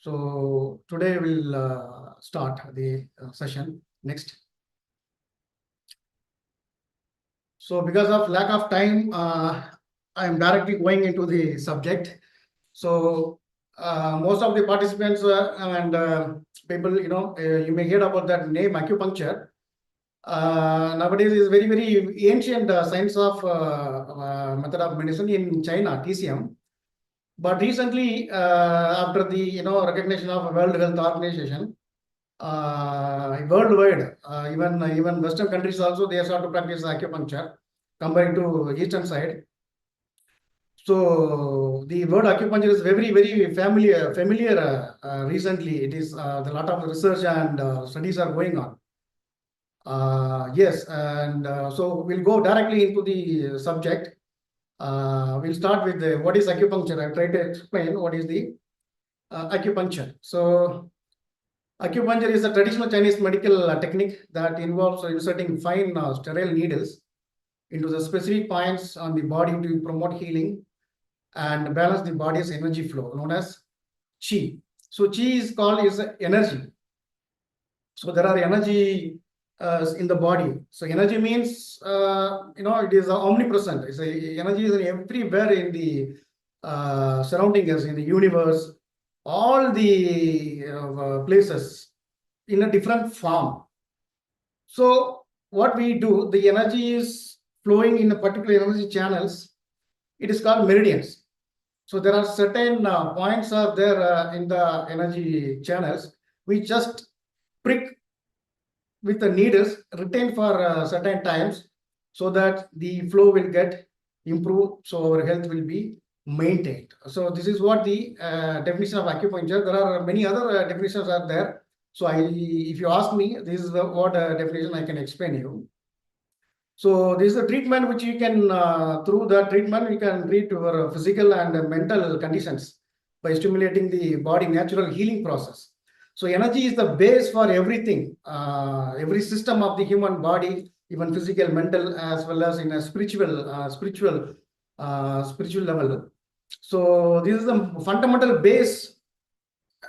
So today we'll start the session. Next. So because of lack of time, I am directly going into the subject. So most of the participants and people, you may hear about that name acupuncture. Nowadays is very ancient science of method of medicine in China, TCM. But recently, after the recognition of World Health Organization, worldwide, even Western countries also they start to practice acupuncture compared to Eastern side. So the word acupuncture is very familiar. Recently, it is a lot of research and studies are going on. Yes, and so we'll go directly into the subject. We'll start with what is acupuncture. I'll try to explain what is the acupuncture. So acupuncture is a traditional Chinese medical technique that involves inserting fine sterile needles into the specific points on the body to promote healing and balance the body's energy flow, known as qi. So qi is called is energy. So there are energy in the body. So energy means it is omnipresent. It's energy is everywhere in the surrounding us, in the universe, all the places in a different form. So what we do, the energy is flowing in a particular energy channels. It is called meridians. So there are certain points are there in the energy channels. We just prick with the needles, retain for certain times, so that the flow will get improved. So our health will be maintained. So this is what the definition of acupuncture. There are many other definitions are there. So if you ask me, this is what definition I can explain you. So this is a treatment which you can, through the treatment, you can treat your physical and mental conditions by stimulating the body natural healing process. So energy is the base for everything, every system of the human body, even physical, mental, as well as in a spiritual level. So this is the fundamental base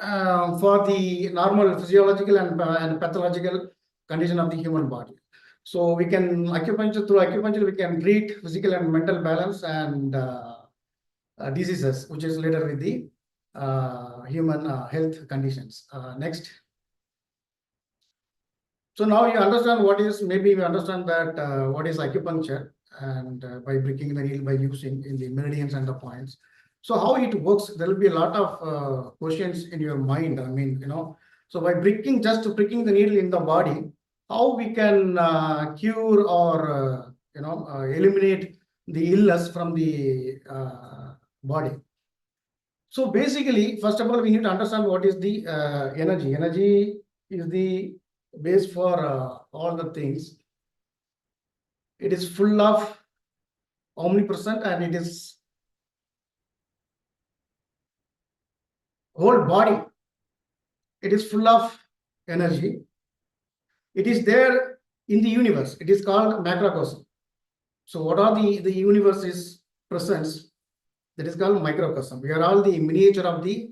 for the normal physiological and pathological condition of the human body. So we can through acupuncture, we can treat physical and mental balance and diseases, which is later with the human health conditions. Next. So now you understand what is, maybe you understand that what is acupuncture, and by breaking the needle by using in the meridians and the points. So how it works, there will be a lot of questions in your mind. I mean, so by just pricking the needle in the body, how we can cure or eliminate the illness from the body. So basically, first of all, we need to understand what is the energy. Energy is the base for all the things. It is full of omnipresent, and it is whole body. It is full of energy. It is there in the universe. It is called macrocosm. So what are the universe's presence? That is called microcosm. We are all the miniature of the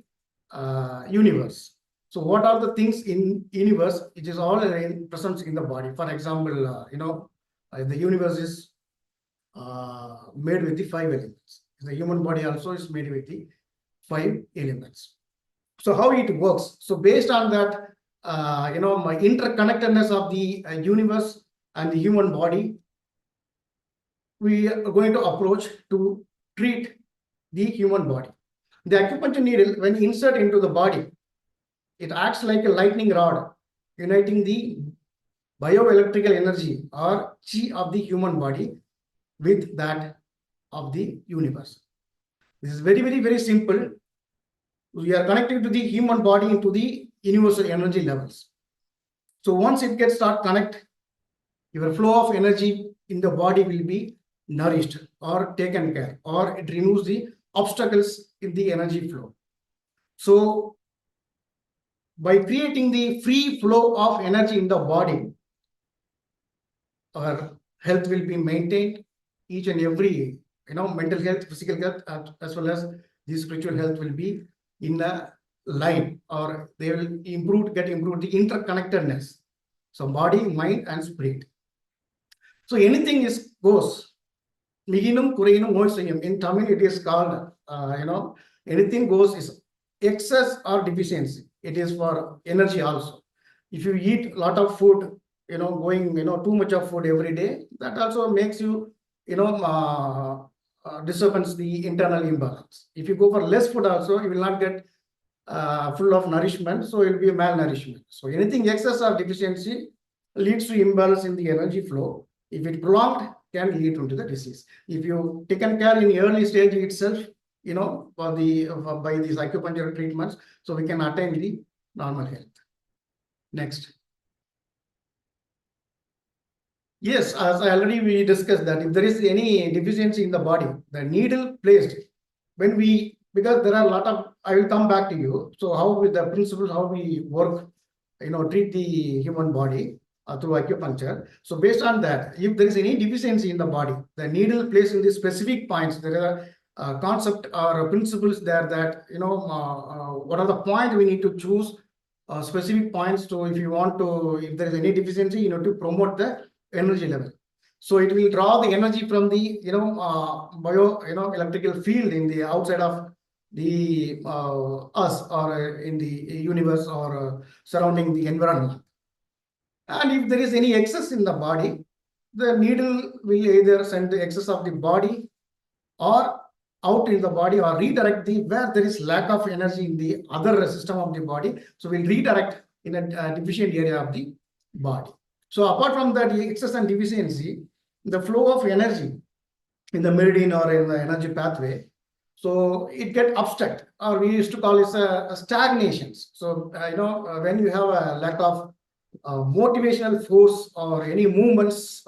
universe. So what are the things in universe? It is all present in the body. For example, the universe is made with the 5 elements. The human body also is made with the 5 elements. So how it works? So based on that, my interconnectedness of the universe and the human body, we are going to approach to treat the human body. The acupuncture needle, when insert into the body, it acts like a lightning rod, uniting the bioelectrical energy or chi of the human body with that of the universe. This is very simple. We are connecting to the human body into the universal energy levels. So once it gets connect, your flow of energy in the body will be nourished or taken care, or it removes the obstacles in the energy flow. So by creating the free flow of energy in the body, our health will be maintained. Each and every, mental health, physical health, as well as the spiritual health will be in a line, or they will get improved the interconnectedness. So body, mind, and spirit. So anything is goes. Miginum kurinum moisayum. In Tamil, it is called, anything goes is excess or deficiency. It is for energy also. If you eat a lot of food, too much of food every day, that also makes you, disturbance the internal imbalance. If you go for less food also, you will not get full of nourishment, so it will be a malnourishment. So anything excess or deficiency leads to imbalance in the energy flow. If it prolonged, can lead to the disease. If you taken care in the early stage itself, by these acupuncture treatments, so we can attain the normal health. Next. Yes, as I already we discussed that if there is any deficiency in the body, the needle placed because there are a lot of, I will come back to you. So how with the principles, how we work, treat the human body through acupuncture. So based on that, if there is any deficiency in the body, the needle placed in the specific points, there are concept or principles there that, what are the points we need to choose specific points to, if there is any deficiency, to promote the energy level. So it will draw the energy from the, electrical field in the outside of the us, or in the universe, or surrounding the environment. And if there is any excess in the body, the needle will either send the excess of the body or out in the body, or redirect where there is lack of energy in the other system of the body. So we'll redirect in a deficient area of the body. So apart from that, excess and deficiency, the flow of energy in the meridian or in the energy pathway, so it get obstruct, or we used to call it a stagnations. So when you have a lack of motivational force or any movements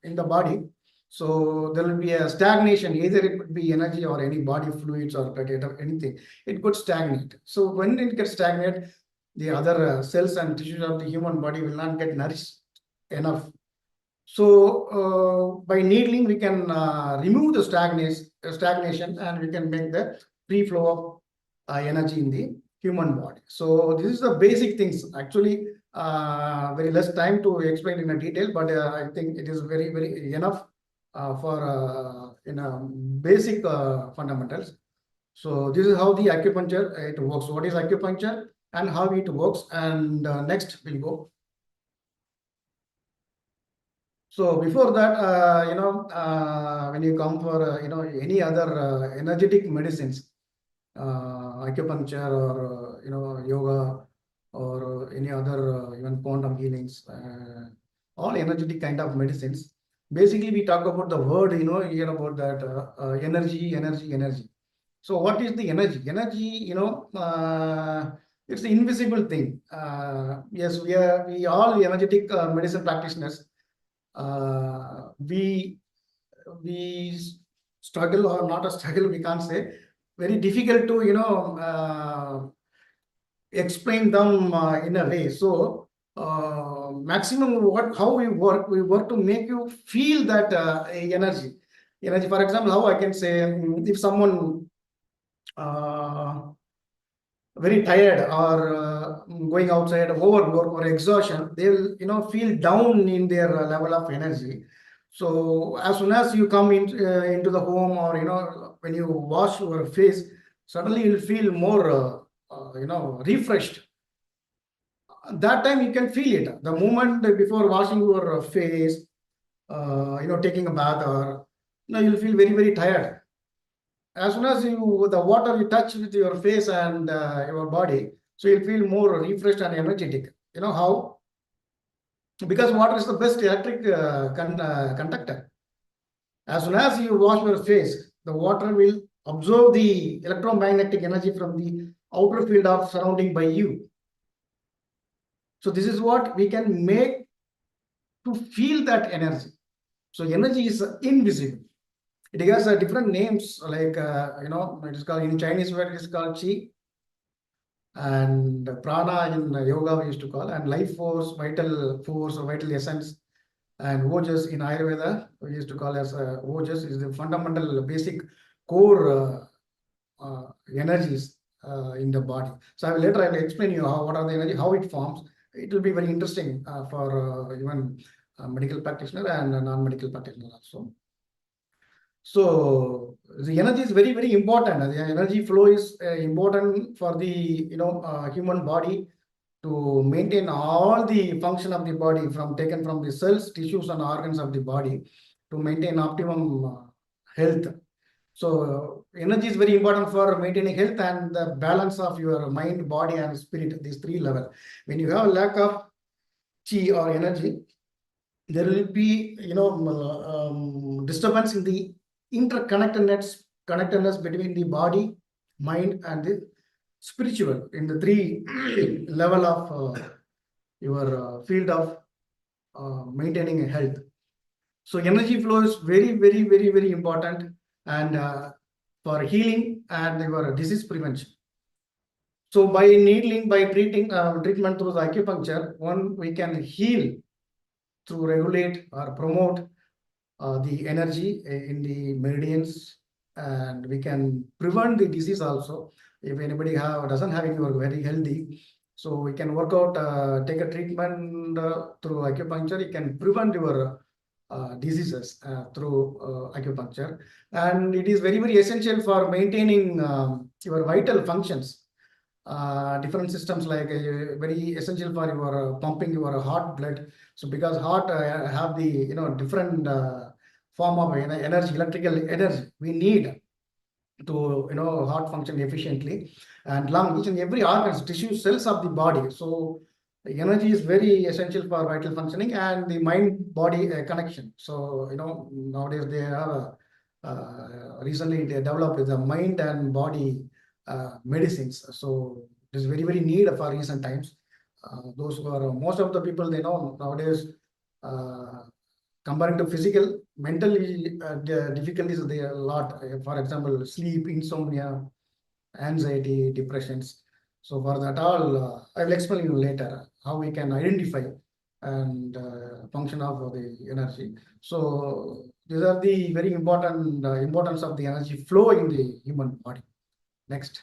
in the body, so there will be a stagnation. Either it could be energy or any body fluids or anything. It could stagnate. So when it gets stagnate, the other cells and tissues of the human body will not get nourished enough. So by needling, we can remove the stagnation, and we can make the free flow of energy in the human body. So this is the basic things. Actually, very less time to explain in a detail, but I think it is very, very enough for basic fundamentals. So this is how the acupuncture it works. What is acupuncture and how it works? And next we'll go. So before that, when you come for any other energetic medicines, acupuncture, or yoga, or any other even quantum healings, all energetic kind of medicines. Basically, we talk about the word, hear about that energy, energy, energy. So what is the energy? Energy, it's the invisible thing. Yes, we all energetic medicine practitioners. We struggle, or not a struggle, we can't say. Very difficult to explain them in a way. So maximum how we work to make you feel that energy. For example, how I can say, if someone very tired, or going outside, overwork or exhaustion, they will feel down in their level of energy. So as soon as you come into the home, or when you wash your face, suddenly you'll feel more refreshed. That time you can feel it. The moment before washing your face, taking a bath, or you'll feel very, very tired. As soon as the water you touch with your face and your body, so you'll feel more refreshed and energetic. You know how? Because water is the best electric conductor. As soon as you wash your face, the water will absorb the electromagnetic energy from the outer field of surrounding by you. So this is what we can make to feel that energy. So energy is invisible. It has different names, like it is called, in Chinese word it is called chi, and prana in yoga we used to call, and life force, vital force, or vital essence, and ojas in Ayurveda we used to call as ojas, is the fundamental basic core energies in the body. So I will explain you what are the energy, how it forms. It will be very interesting for even medical practitioner and non-medical practitioner also. So the energy is very, very important. The energy flow is important for the human body to maintain all the function of the body, from taken from the cells, tissues, and organs of the body, to maintain optimum health. So energy is very important for maintaining health and the balance of your mind, body, and spirit. These three levels. When you have a lack of chi or energy, there will be disturbance in the connectedness between the body, mind, and the spiritual, in the three level of your field of maintaining health. So energy flow is very, very, very, very important, and for healing and your disease prevention. So by needling, by treatment through the acupuncture, we can heal through regulate or promote the energy in the meridians, and we can prevent the disease also. If anybody doesn't have any work, very healthy, so we can work out, take a treatment through acupuncture. You can prevent your diseases through acupuncture, and it is very, very essential for maintaining your vital functions. Different systems, like very essential for your pumping your heart blood. So because heart have the different form of energy, electrical energy we need to heart function efficiently, and lung, each and every organs, tissue, cells of the body. So the energy is very essential for vital functioning and the mind body connection. So nowadays they have recently they developed the mind and body medicines. So it is very, very need for recent times. Those who are most of the people, they know nowadays, comparing to physical, mentally the difficulties they are a lot. For example, sleep, insomnia, anxiety, depressions. So for that all, I will explain you later how we can identify and function of the energy. So these are the very important importance of the energy flow in the human body. Next.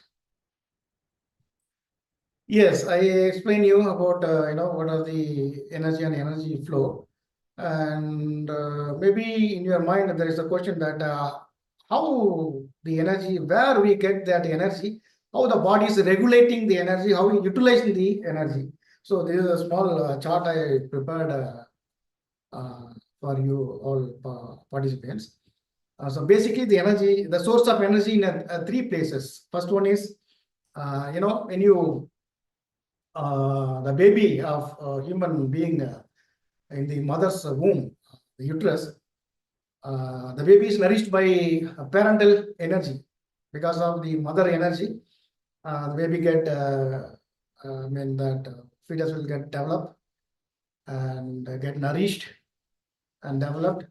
Yes, I explain you about what are the energy and energy flow, and maybe in your mind there is a question that how the energy, where we get that energy, how the body is regulating the energy, how we utilizing the energy. So this is a small chart I prepared for you all participants. So basically, the source of energy in three places. First one is, when you the baby of a human being in the mother's womb, the uterus, the baby is nourished by parental energy. Because of the mother energy, the baby get, that fetus will get developed and get nourished and developed.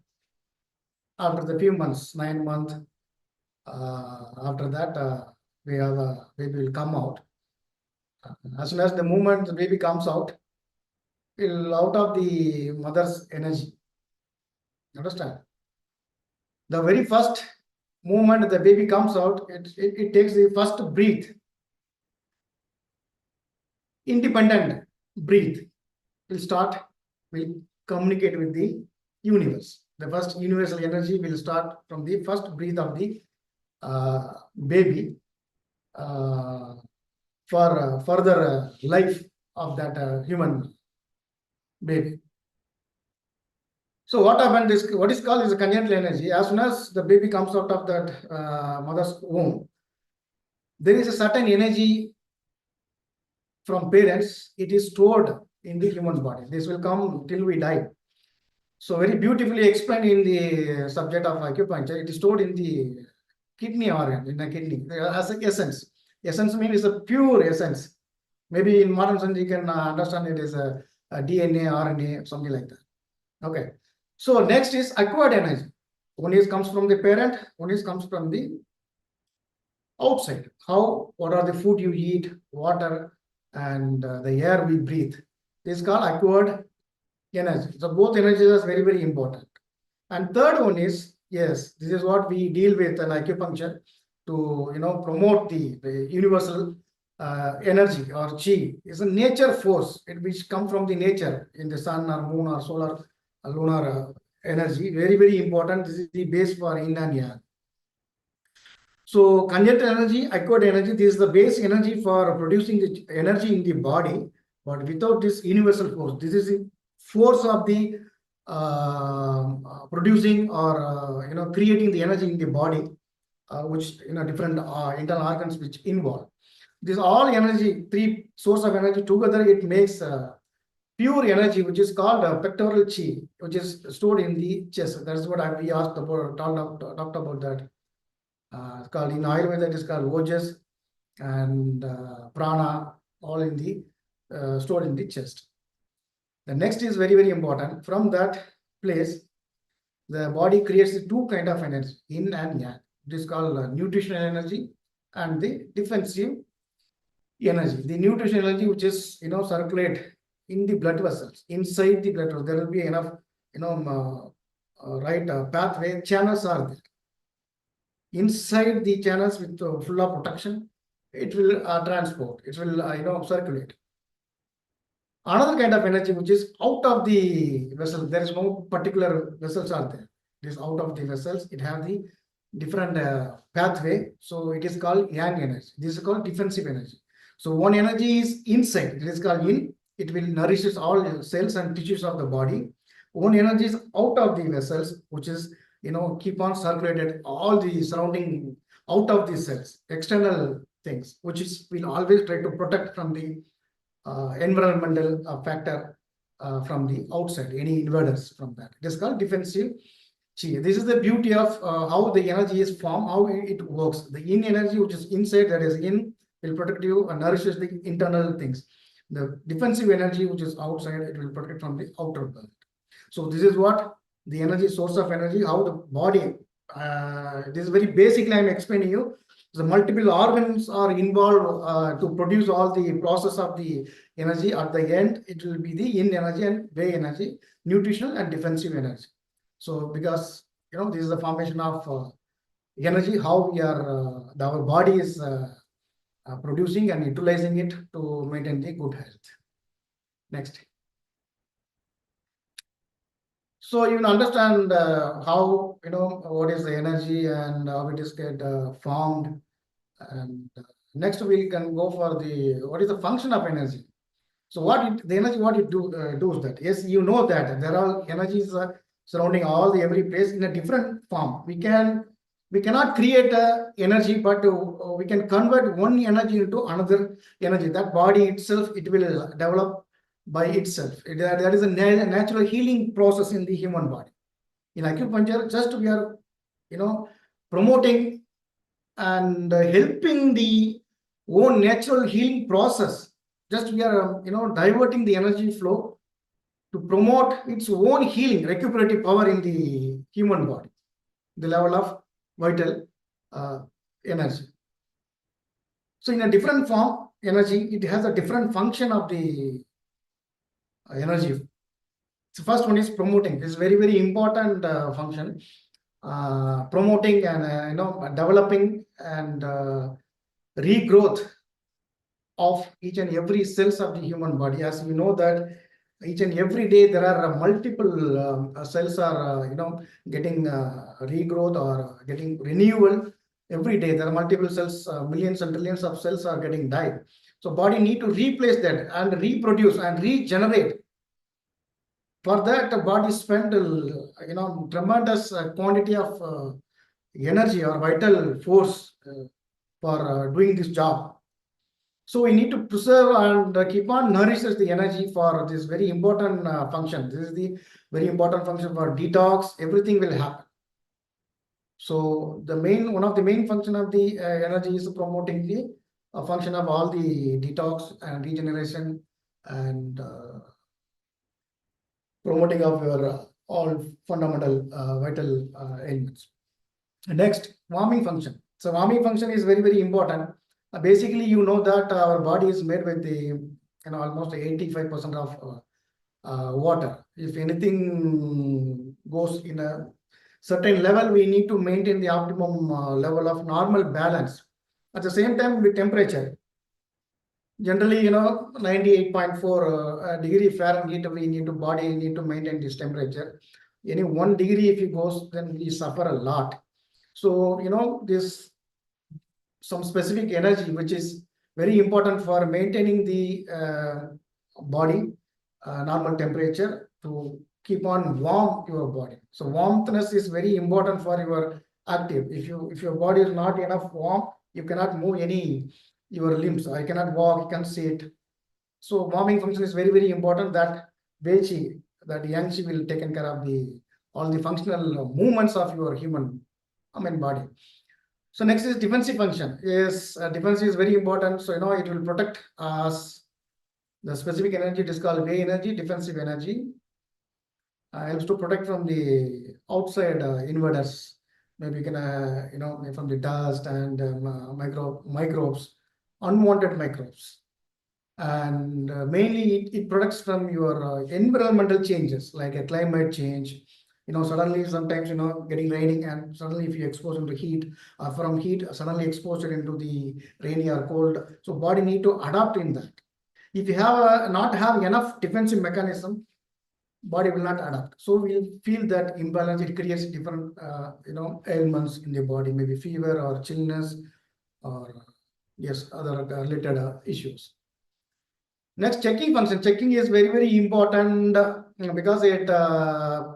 After the few months, 9 months, after that, we have a baby will come out. As soon as the moment the baby comes out, will out of the mother's energy. Understand? The very first moment the baby comes out, it takes the first breath, independent breath. Will communicate with the universe. The first universal energy will start from the first breath of the baby for further life of that human baby. So what happened is, what is called is a congenital energy. As soon as the baby comes out of that mother's womb, there is a certain energy from parents. It is stored in the human body. This will come till we die. So very beautifully explained in the subject of acupuncture. It is stored in the kidney organ, in the kidney, as an essence. Essence means a pure essence. Maybe in modern sense you can understand it as a DNA, RNA, something like that. Okay. So next is acquired energy. One is comes from the parent, one is comes from the outside. What are the food you eat, water, and the air we breathe. This is called acquired energy. So both energies are very, very important. And third one is, this is what we deal with an acupuncture to promote the universal energy or chi is a nature force which come from the nature in the sun or moon or solar lunar energy. Very, very important. This is the base for yin and yang. So conjunct energy, acquired energy, this is the base energy for producing the energy in the body. But without this universal force, this is the force of the producing or creating the energy in the body, which different internal organs which involve. This all energy, three source of energy together, it makes pure energy, which is called pectoral chi, which is stored in the chest. That's what we asked about, talked about that. Called in Ayurveda, it is called Ojas and Prana, all in the stored in the chest. The next is very, very important. From that place, the body creates two kind of energy, yin and yang. It is called nutritional energy and the defensive energy. The nutritional energy, which is circulate in the blood vessels, inside the blood vessels, there will be enough pathway channels are there. Inside the channels with full of protection, it will transport, it will circulate. Another kind of energy which is out of the vessel, there is no particular vessels are there. It is out of the vessels, it has the different pathway, so it is called yang energy. This is called defensive energy. So one energy is inside, it is called yin, it will nourishes all cells and tissues of the body. One energy is out of the vessels, which is keep on circulated all the surrounding out of the cells, external things, which is will always try to protect from the environmental factor from the outside, any invaders from that. It is called defensive chi. This is the beauty of how the energy is formed, how it works. The yin energy, which is inside, that is yin, will protect you and nourishes the internal things. The defensive energy, which is outside, it will protect from the outer world. So this is what the energy, source of energy, how the body, this is very basically I'm explaining you. The multiple organs are involved to produce all the process of the energy. At the end, it will be the yin energy and wei energy, nutritional and defensive energy. So because this is the formation of energy, how we are our body is producing and utilizing it to maintain the good health. Next. So you understand how what is the energy and how it is get formed, and next we can go for the what is the function of energy. So the energy what it does that, yes, that there are energies surrounding all the every place in a different form. We cannot create energy, but we can convert one energy into another energy. That body itself, it will develop by itself. There is a natural healing process in the human body. In acupuncture, just we are promoting and helping the own natural healing process. Just we are diverting the energy flow to promote its own healing, recuperative power in the human body, the level of vital energy. So in a different form, energy, it has a different function of the energy. So first one is promoting. This is very, very important function. Promoting and developing and regrowth of each and every cells of the human body. As we know that each and every day there are multiple cells are getting regrowth or getting renewal. Every day there are multiple cells, millions and trillions of cells are getting died. So body need to replace that and reproduce and regenerate. For that, the body spend tremendous quantity of energy or vital force for doing this job. So we need to preserve and keep on nourishes the energy for this very important function. This is the very important function for detox. Everything will happen. So one of the main function of the energy is promoting the function of all the detox and regeneration and promoting of your all fundamental vital elements. Next, warming function. So warming function is very, very important. Basically, that our body is made with the almost 85% of water. If anything goes in a certain level, we need to maintain the optimum level of normal balance. At the same time, with temperature, generally, 98.4 degree Fahrenheit we need to body need to maintain this temperature. Any 1 degree if it goes, then we suffer a lot. So, this some specific energy which is very important for maintaining the body normal temperature to keep on warm your body. So warmthness is very important for your active. If your body is not enough warm, you cannot move any your limbs. I cannot walk, you can sit. So warming function is very, very important. That Vechi, that Yang Chi will taken care of the all the functional movements of your human, body. So next is defensive function. Yes, defense is very important. So it will protect us. The specific energy, it is called Way energy, defensive energy. Helps to protect from the outside invaders. Maybe you can, from the dust and microbes, unwanted microbes. And mainly it protects from your environmental changes like a climate change. Suddenly sometimes, getting raining, and suddenly if you expose into heat, from heat, suddenly exposure into the rainy or cold. So body need to adapt in that. If you have not have enough defensive mechanism, body will not adapt. So we'll feel that imbalance. It creates different, ailments in the body, maybe fever or chillness or yes, other related issues. Next, checking function. Checking is very, very important because it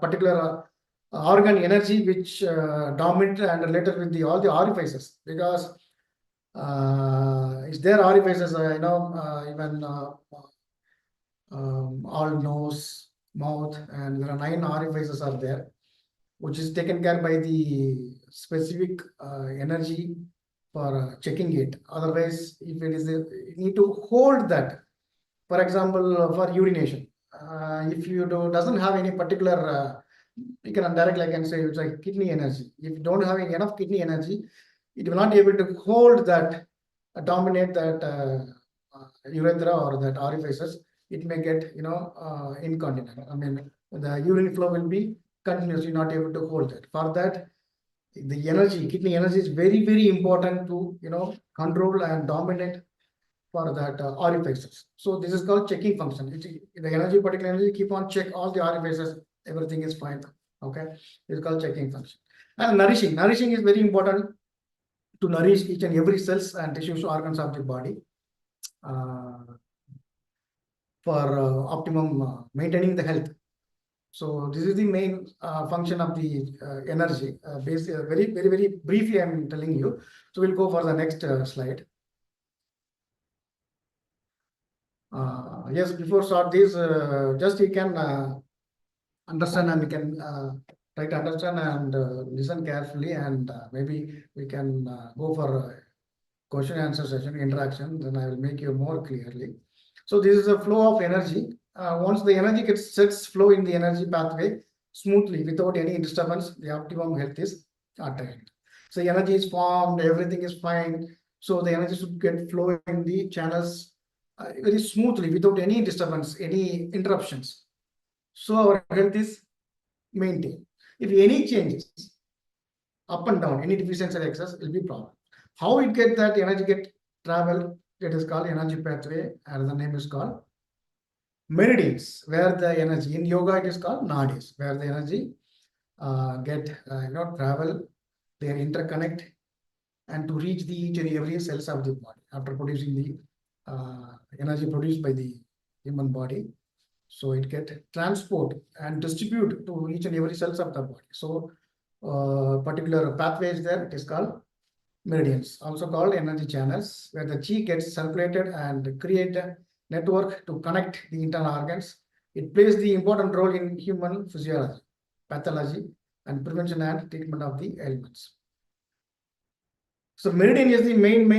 particular organ energy which dominant and related with all the orifices, because is there orifices, even all nose, mouth, and there are 9 orifices are there, which is taken care by the specific energy for checking it. Otherwise, if it is, you need to hold that. For example, for urination, if you doesn't have any particular, you can directly I can say it's like kidney energy. If you don't have enough kidney energy, it will not be able to hold that, dominate that urethra or that orifices. It may get incontinent. The urine flow will be continuously not able to hold that. For that, the energy, kidney energy is very, very important to control and dominate for that orifices. So this is called checking function. The energy, particular energy, keep on check all the orifices, everything is fine. Okay, it's called checking function. And nourishing. Nourishing is very important to nourish each and every cells and tissues, organs of the body for optimum maintaining the health. So this is the main function of the energy. Very, very, very briefly, I'm telling you. So we'll go for the next slide. Yes, before start this, just you can understand, and you can try to understand and listen carefully, and maybe we can go for a question answer session interaction. Then I will make you more clearly. So this is a flow of energy. Once the energy sets flow in the energy pathway smoothly without any disturbance, the optimum health is attained. So energy is formed, everything is fine. So the energy should get flow in the channels very smoothly without any disturbance, any interruptions. So our health is maintained. If any changes up and down, any deficiency or excess will be problem. How it get that energy get travel? It is called energy pathway, and the name is called meridians, where the energy in yoga it is called nadis, where the energy get travel, they interconnect, and to reach the each and every cells of the body after producing the energy produced by the human body. So it get transport and distribute to each and every cells of the body. So particular pathway is there. It is called meridians, also called energy channels, where the chi gets circulated and create a network to connect the internal organs. It plays the important role in human physiology, pathology, and prevention and treatment of the ailments. So meridian is the main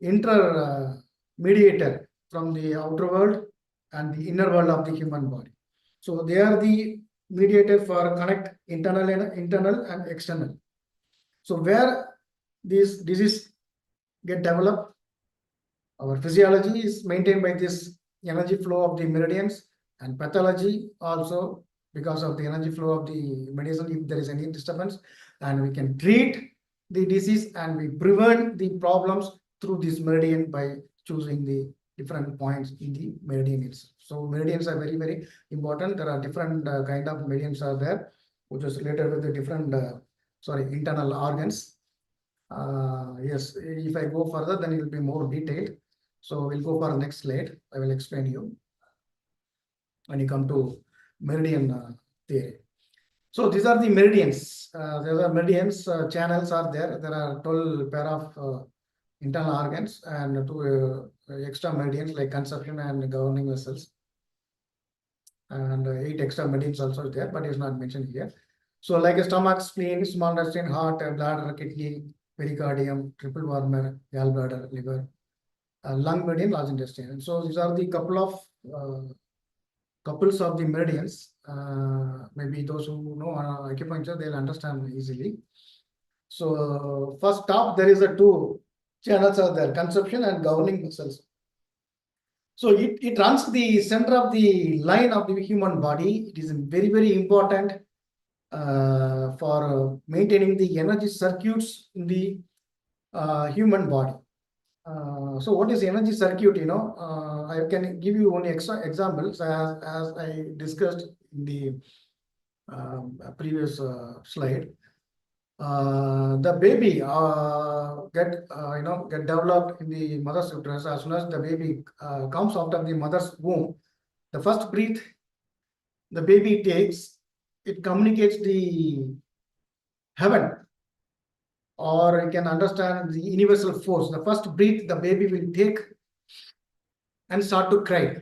intermediator from the outer world and the inner world of the human body. So they are the mediator for connect internal and external. So where these disease get developed, our physiology is maintained by this energy flow of the meridians, and pathology also because of the energy flow of the medicine. If there is any disturbance, and we can treat the disease and we prevent the problems through this meridian by choosing the different points in the meridian itself. So meridians are very, very important. There are different kind of meridians are there, which is related with the different, internal organs. Yes, if I go further, then it will be more detailed. So we'll go for the next slide. I will explain you when you come to meridian theory. So these are the meridians. There are meridians, channels are there. There are 12 pair of internal organs and two extra meridians like conception and governing vessels. And 8 extra meridians also there, but it's not mentioned here. So like a stomach, spleen, small intestine, heart, bladder, kidney, pericardium, triple wormer, gallbladder, liver, lung meridian, large intestine. And so these are the couples of the meridians. Maybe those who know acupuncture, they'll understand easily. So first top, there is a two channels are there, conception and governing vessels. So it runs the center of the line of the human body. It is very, very important for maintaining the energy circuits in the human body. So what is energy circuit? I can give you one example as I discussed in the previous slide. The baby get developed in the mother's uterus. As soon as the baby comes out of the mother's womb, the first breath the baby takes, it communicates the heaven, or you can understand the universal force. The first breath the baby will take and start to cry.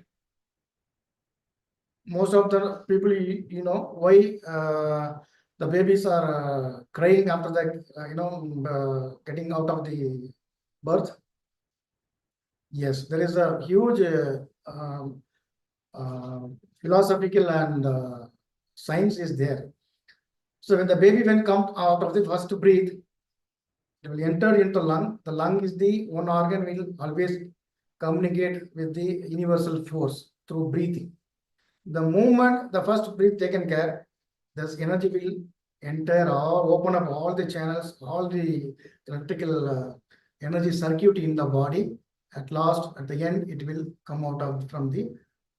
Most of the people, why the babies are crying after that, getting out of the birth. Yes, there is a huge philosophical and science is there. So when the baby comes out of the first breath, it will enter into lung. The lung is the one organ will always communicate with the universal force through breathing. The moment the first breath taken care, this energy will enter or open up all the channels, all the electrical energy circuit in the body. At last, at the end, it will come out from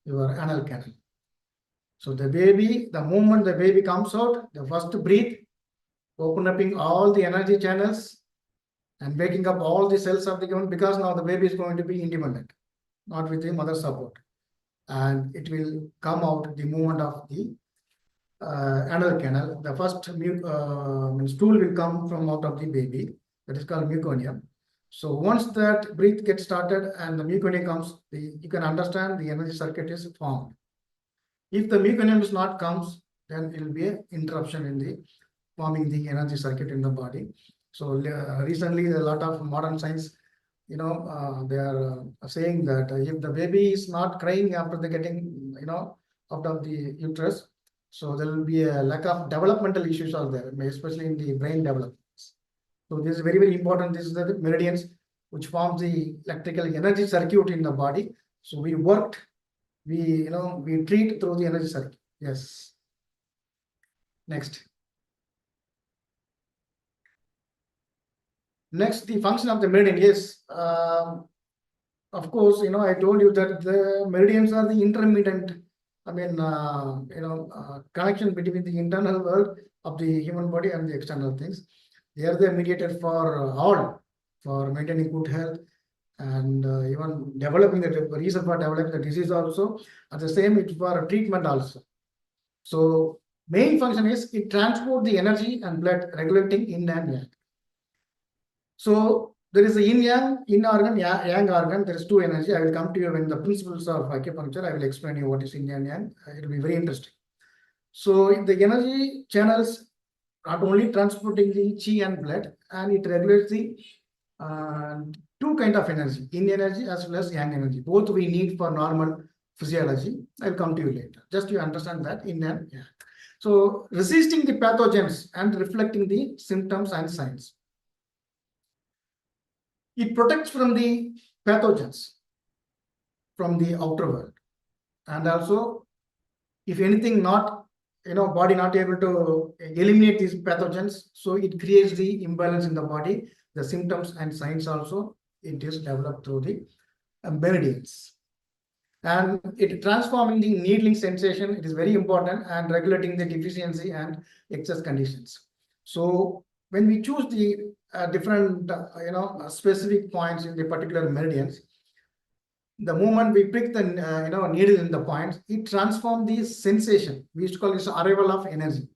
your anal canal. So the moment the baby comes out, the first breath, opening all the energy channels and waking up all the cells of the human, because now the baby is going to be independent, not with the mother's support. And it will come out the movement of the anal canal. The first stool will come from out of the baby. That is called meconium. So once that breath gets started and the meconium comes, you can understand the energy circuit is formed. If the meconium is not comes, then it will be an interruption in the forming the energy circuit in the body. So recently, a lot of modern science, they are saying that if the baby is not crying after the getting, out of the uterus, so there will be a lack of developmental issues are there, especially in the brain developments. So this is very, very important. This is the meridians which forms the electrical energy circuit in the body. So we treat through the energy circuit. Yes. Next. Next, the function of the meridian. Yes. Of course, I told you that the meridians are the intermittent, connection between the internal world of the human body and the external things. They are the mediator for all, for maintaining good health and even developing the reason for developing the disease also. At the same, it's for treatment also. So main function is it transport the energy and blood, regulating yin and yang. So there is a yin organ, yang organ. There is two energy. I will come to you when the principles of acupuncture. I will explain you what is yin and yang. It will be very interesting. So the energy channels not only transporting the chi and blood, and it regulates the two kind of energy, yin energy as well as yang energy. Both we need for normal physiology. I'll come to you later. Just you understand that yin and yang. So resisting the pathogens and reflecting the symptoms and signs. It protects from the pathogens from the outer world, and also if anything not, body not able to eliminate these pathogens, so it creates the imbalance in the body, the symptoms and signs also it is developed through the meridians. And it transforming the needling sensation, it is very important, and regulating the deficiency and excess conditions. So when we choose the different specific points in the particular meridians, the moment we prick the needle in the point, it transforms the sensation. We used to call this arrival of energy.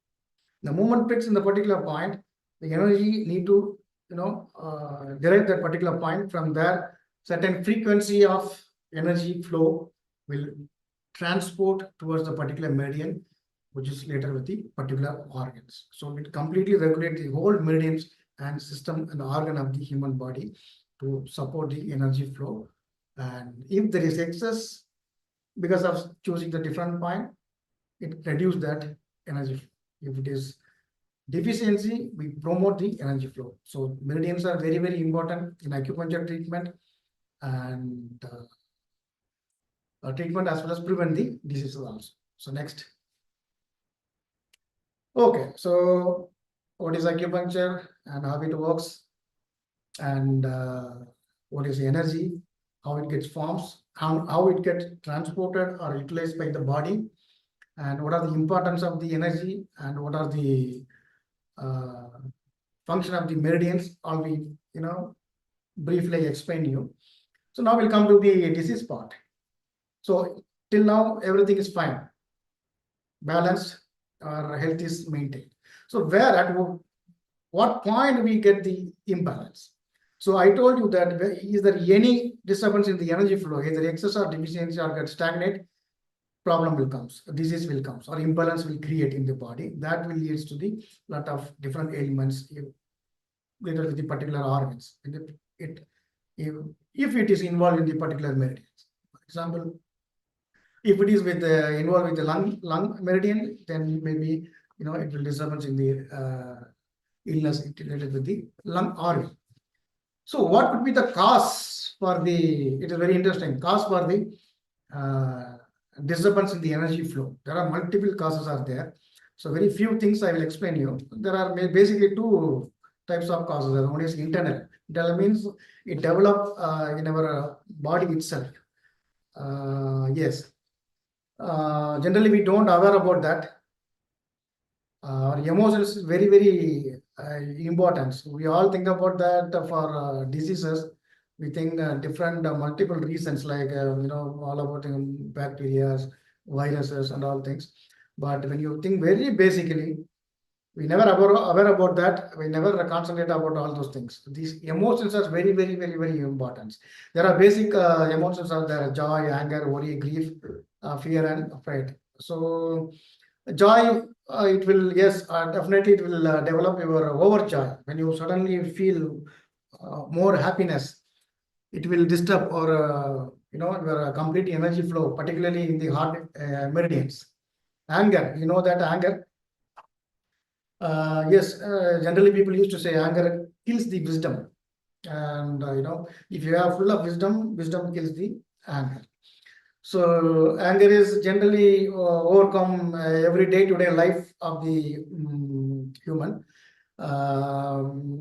The moment pricks in the particular point, the energy need to derive that particular point. From there, certain frequency of energy flow will transport towards the particular meridian, which is later with the particular organs. So it completely regulates the whole meridians and system and organ of the human body to support the energy flow. And if there is excess because of choosing the different point, it reduces that energy flow. If it is deficiency, we promote the energy flow. So meridians are very, very important in acupuncture treatment and treatment as well as prevent the diseases also. So next. Okay, so what is acupuncture and how it works, and what is the energy, how it gets forms, how it gets transported or utilized by the body, and what are the importance of the energy, and what are the function of the meridians. All we briefly explain you. So now we'll come to the disease part. So till now everything is fine, balanced, or health is maintained. So where at what point we get the imbalance? So I told you that is there any disturbance in the energy flow, either excess or deficiency or get stagnate, problem will come, disease will come, or imbalance will create in the body. That will lead to the lot of different ailments related with the particular organs. If it is involved in the particular meridians. For example, if it is involved with the lung meridian, then maybe it will disturbance in the illness related with the lung organ. So what could be the cause for the? It is very interesting. Cause for the disturbance in the energy flow. There are multiple causes are there. So very few things I will explain you. There are basically two types of causes. One is internal. Internal means it develop in our body itself. Yes. Generally, we don't aware about that. Our emotions is very, very important. So we all think about that for diseases. We think different multiple reasons like all about bacteria, viruses, and all things. But when you think very basically, we never aware about that. We never concentrate about all those things. These emotions are very, very, very, very important. There are basic emotions are there: joy, anger, worry, grief, fear, and afraid. So joy, it will, yes, definitely it will develop your overjoy. When you suddenly feel more happiness, it will disturb or your complete energy flow, particularly in the heart meridians. Anger, that anger. Yes, generally people used to say anger kills the wisdom, and if you have full of wisdom, wisdom kills the anger. So anger is generally overcome every day-to-day life of the human.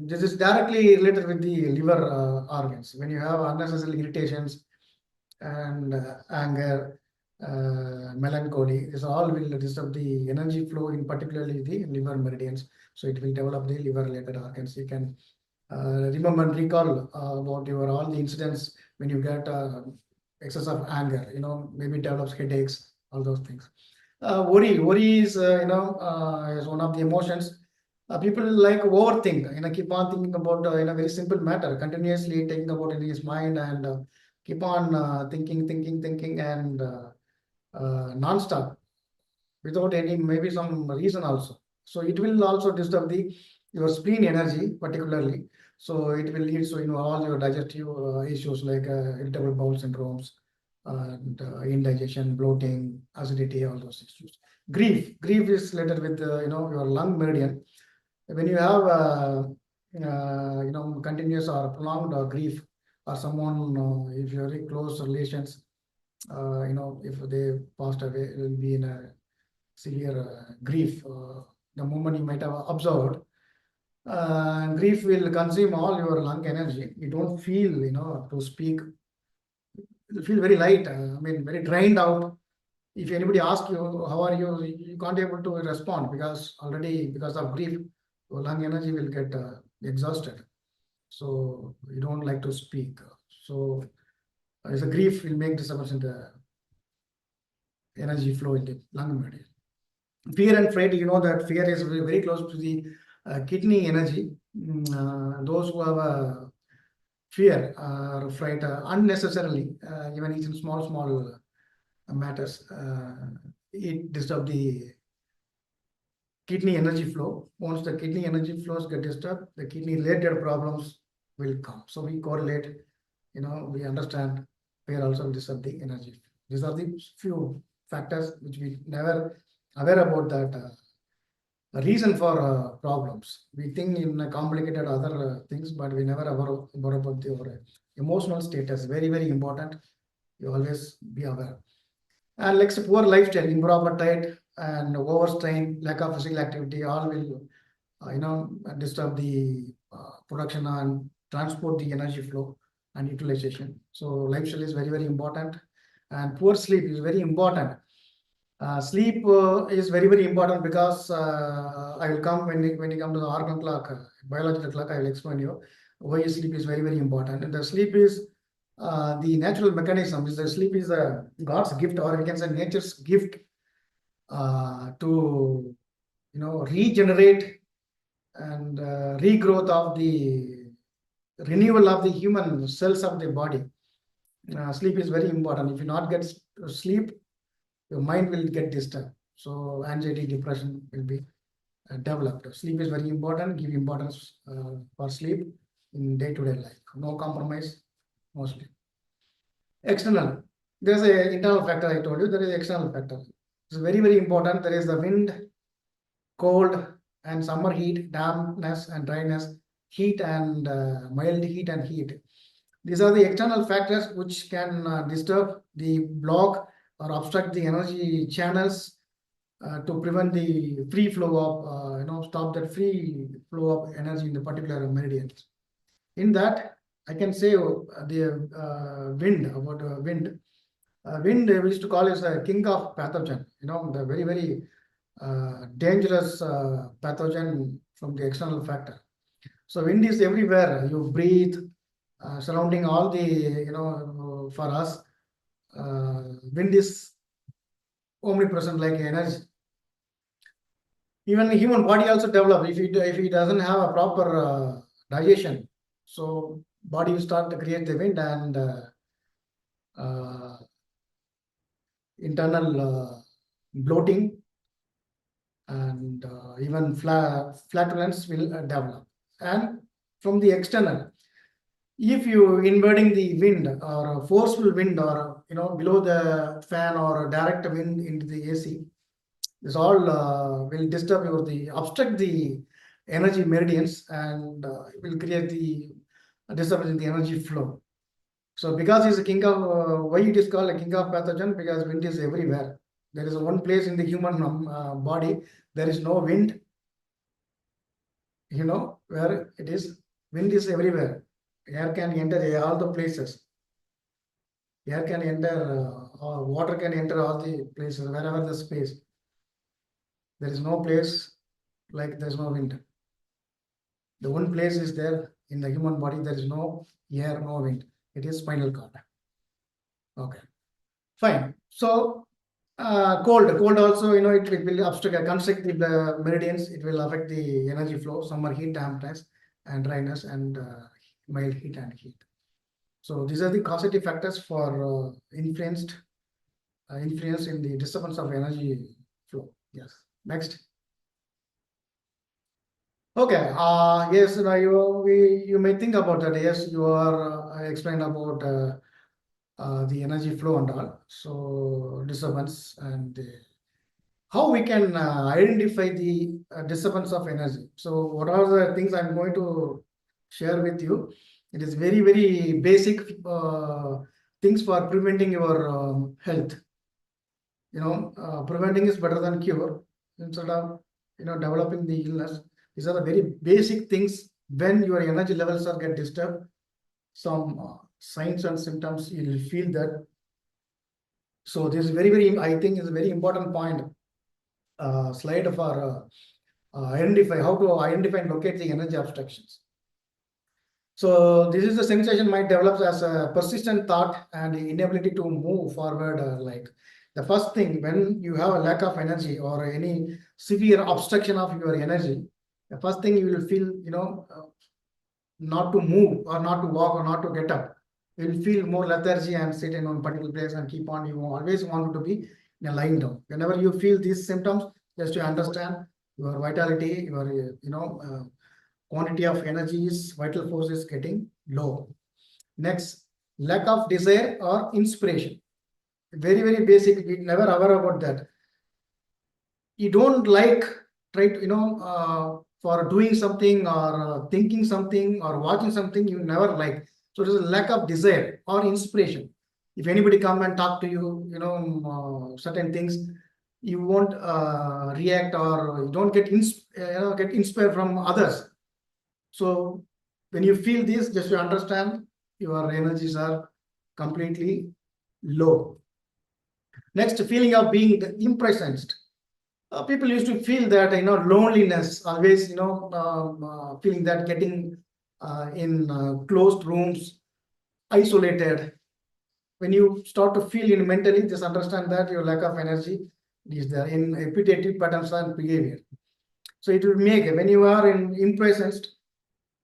This is directly related with the liver organs. When you have unnecessary irritations and anger, melancholy, this all will disturb the energy flow, in particularly the liver meridians. So it will develop the liver-related organs. You can remember and recall about your all the incidents when you get excess of anger. Maybe develops headaches, all those things. Worry is is one of the emotions. People like overthink, keep on thinking about in a very simple matter, continuously taking about in his mind and keep on thinking and non-stop without any maybe some reason also. So it will also disturb your spleen energy particularly. So it will lead to all your digestive issues like irritable bowel syndromes and indigestion, bloating, acidity, all those issues. Grief is related with your lung meridian. When you have continuous or prolonged grief, or someone if you're very close relations, if they passed away, it will be in a severe grief. The moment you might have observed, Grief will consume all your lung energy. You don't feel, to speak. You feel very light. Very drained out. If anybody asks you, how are you? You can't able to respond because already because of grief, your lung energy will get exhausted. So you don't like to speak. So as a grief will make disturbance in the energy flow in the lung meridian. Fear and fright, you know that fear is very close to the kidney energy. Those who have fear or fright unnecessarily, even in small matters, it disturb the kidney energy flow. Once the kidney energy flows get disturbed, the kidney related problems will come. So we correlate, we understand fear also will disturb the energy. These are the few factors which we never aware about that reason for problems. We think in complicated other things, but we never aware about the emotional status. Very, very important. You always be aware. And like poor lifestyle, improper diet and overstrain, lack of physical activity, all will, disturb the production and transport the energy flow and utilization. So lifestyle is very, very important. And poor sleep is very important. Sleep is very, very important because I will come when you come to the organ clock, biological clock, I will explain you why sleep is very, very important. And the sleep is the natural mechanism. Is the sleep is God's gift, or we can say nature's gift to regenerate and regrowth of the renewal of the human cells of the body. Sleep is very important. If you not get sleep, your mind will get disturbed. So anxiety, depression will be developed. Sleep is very important. Give importance for sleep in day-to-day life. No compromise, no sleep. External. There is an internal factor I told you. There is an external factor. It's very, very important. There is the wind, cold and summer heat, dampness and dryness, heat and mild heat and heat. These are the external factors which can disturb the block or obstruct the energy channels to prevent the free flow of, stop that free flow of energy in the particular meridians. In that, I can say the wind, about wind. Wind, we used to call it a king of pathogen, the very, very dangerous pathogen from the external factor. So wind is everywhere. You breathe, surrounding all the, for us, wind is omnipresent like energy. Even the human body also develop if it doesn't have a proper digestion. So body will start to create the wind and internal bloating and even flatulence will develop. And from the external, if you inverting the wind or a forceful wind or below the fan or a direct wind into the AC, this all will disturb obstruct the energy meridians and will create the disturbance in the energy flow. So because it's a king of why it is called a king of pathogen, because wind is everywhere. There is one place in the human body there is no wind, where it is. Wind is everywhere. Air can enter all the places. Air can enter, or water can enter all the places, wherever the space. There is no place like there is no wind. The one place is there in the human body, there is no air, no wind. It is spinal cord. Okay, fine. So cold also, it will obstruct, constrict the meridians. It will affect the energy flow, summer heat, dampness, and dryness, and mild heat and heat. So these are the causative factors for influence in the disturbance of energy flow. Yes. Next. Okay. Yes. You may think about that. Yes, you are. I explained about the energy flow and all. So disturbance and how we can identify the disturbance of energy. So what are the things I'm going to share with you? It is very, very basic things for preventing your health. Preventing is better than cure. Instead of developing the illness, These are the very basic things when your energy levels are get disturbed. Some signs and symptoms you will feel that. So this is very, I think is a very important point. Slide for identify how to identify and locate the energy obstructions. So this is the sensation might develop as a persistent thought and inability to move forward. Like the first thing, when you have a lack of energy or any severe obstruction of your energy, the first thing you will feel, not to move or not to walk or not to get up. You will feel more lethargy and sit in one particular place and keep on. You always want to be in a lying down. Whenever you feel these symptoms, just to understand your vitality, your quantity of energy is vital force is getting low. Next, lack of desire or inspiration. Very basic. We never aware about that. You don't like try to for doing something or thinking something or watching something you never like. So there's a lack of desire or inspiration. If anybody come and talk to you, certain things, you won't react or you don't get get inspired from others. So when you feel this, just to understand your energies are completely low. Next, feeling of being impressioned. People used to feel that loneliness, always feeling that getting in closed rooms, isolated. When you start to feel mentally, just understand that your lack of energy is there in repetitive patterns and behavior. So it will make when you are in presence,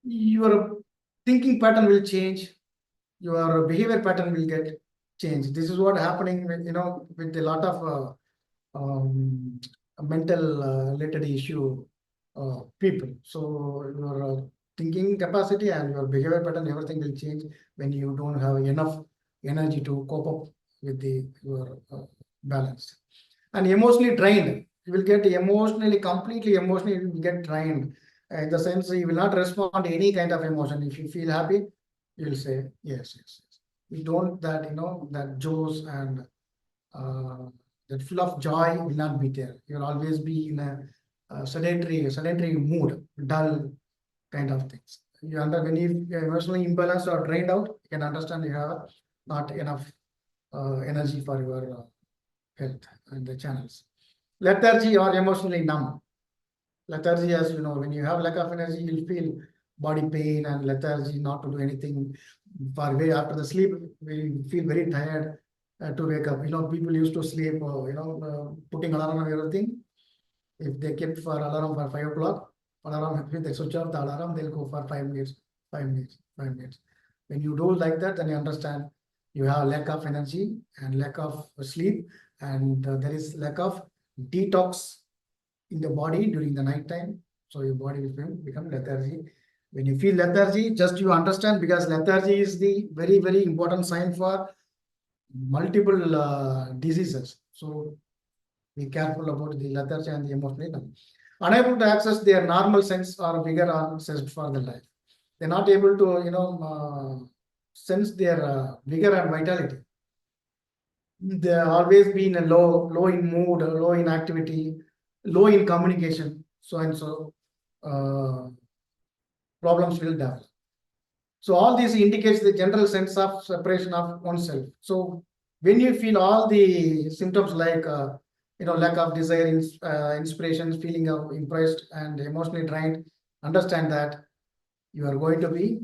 your thinking pattern will change, your behavior pattern will get changed. This is what happening with a lot of mental related issue people. So your thinking capacity and your behavior pattern, everything will change when you don't have enough energy to cope up with your balance. And emotionally drained, you will get completely emotionally, you will get drained. In the sense, you will not respond to any kind of emotion. If you feel happy, you will say yes. You don't that joys and that full of joy will not be there. You'll always be in a sedentary mood, dull kind of things. When you're emotionally imbalanced or drained out, you can understand you have not enough energy for your health and the channels. Lethargy or emotionally numb. Lethargy, as you know, when you have lack of energy, you'll feel body pain and lethargy, not to do anything. Far away after the sleep, we feel very tired to wake up. People used to sleep, putting alarm and everything. If they kept for alarm for 5 o'clock, alarm, if they switch off the alarm, they'll go for 5 minutes, 5 minutes, 5 minutes. When you do like that, then you understand you have lack of energy and lack of sleep, and there is lack of detox in the body during the night time. So your body will become lethargy. When you feel lethargy, just you understand, because lethargy is the very important sign for multiple diseases. So be careful about the lethargy and the emotional. Unable to access their normal sense or vigor or sense for their life. They're not able to sense their vigor and vitality. They always be in a low in mood, low in activity, low in communication, so and so problems will develop. So all this indicates the general sense of separation of oneself. So when you feel all the symptoms like lack of desire, inspiration, feeling of impressed and emotionally drained, understand that you are going to be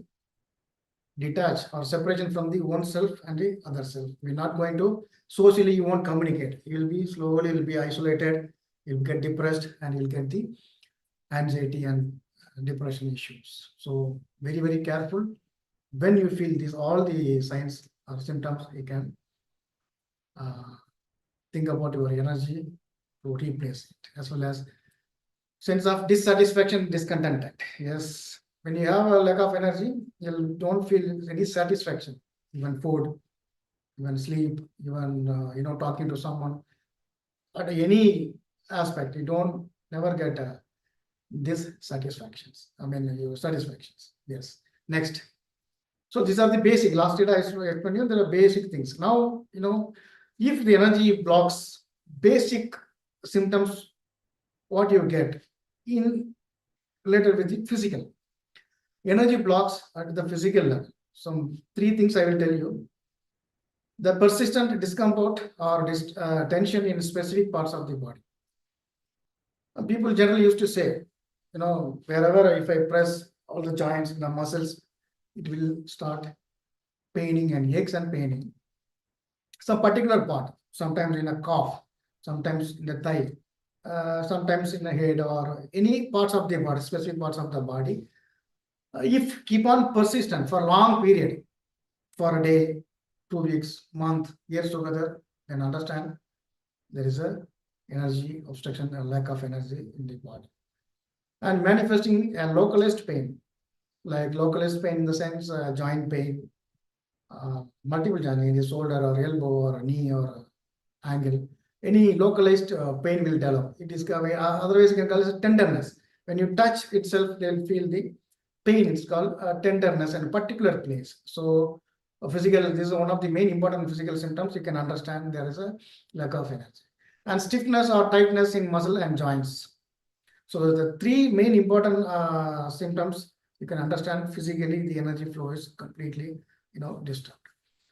detached or separation from the oneself and the other self. We're not going to socially, you won't communicate. You'll be isolated, you'll get depressed, and you'll get the anxiety and depression issues. So very careful. When you feel all the signs or symptoms, you can think about your energy to replace it, as well as sense of dissatisfaction, discontent. Yes, when you have a lack of energy, you don't feel any satisfaction, even food, even sleep, even talking to someone. At any aspect, you don't never get dissatisfactions. Your satisfactions. Yes. Next. So these are the basic. Last data I explained you. There are basic things. Now, if the energy blocks, basic symptoms, what you get in related with the physical. Energy blocks at the physical level. Some three things I will tell you. The persistent discomfort or tension in specific parts of the body. People generally used to say, wherever if I press all the joints, the muscles, it will start paining and aches and paining. Some particular part, sometimes in a cough, sometimes in the thigh, sometimes in the head or any parts of the body, specific parts of the body. If keep on persistent for a long period, for a day, 2 weeks, month, years together, then understand there is a energy obstruction, a lack of energy in the body. And manifesting a localized pain, like localized pain in the sense joint pain, multiple joint in the shoulder or elbow or knee or ankle, any localized pain will develop. It is otherwise you can call it tenderness. When you touch itself, they'll feel the pain. It's called tenderness in a particular place. So physical, this is one of the main important physical symptoms. You can understand there is a lack of energy. And stiffness or tightness in muscle and joints. So the three main important symptoms, you can understand physically the energy flow is completely disturbed.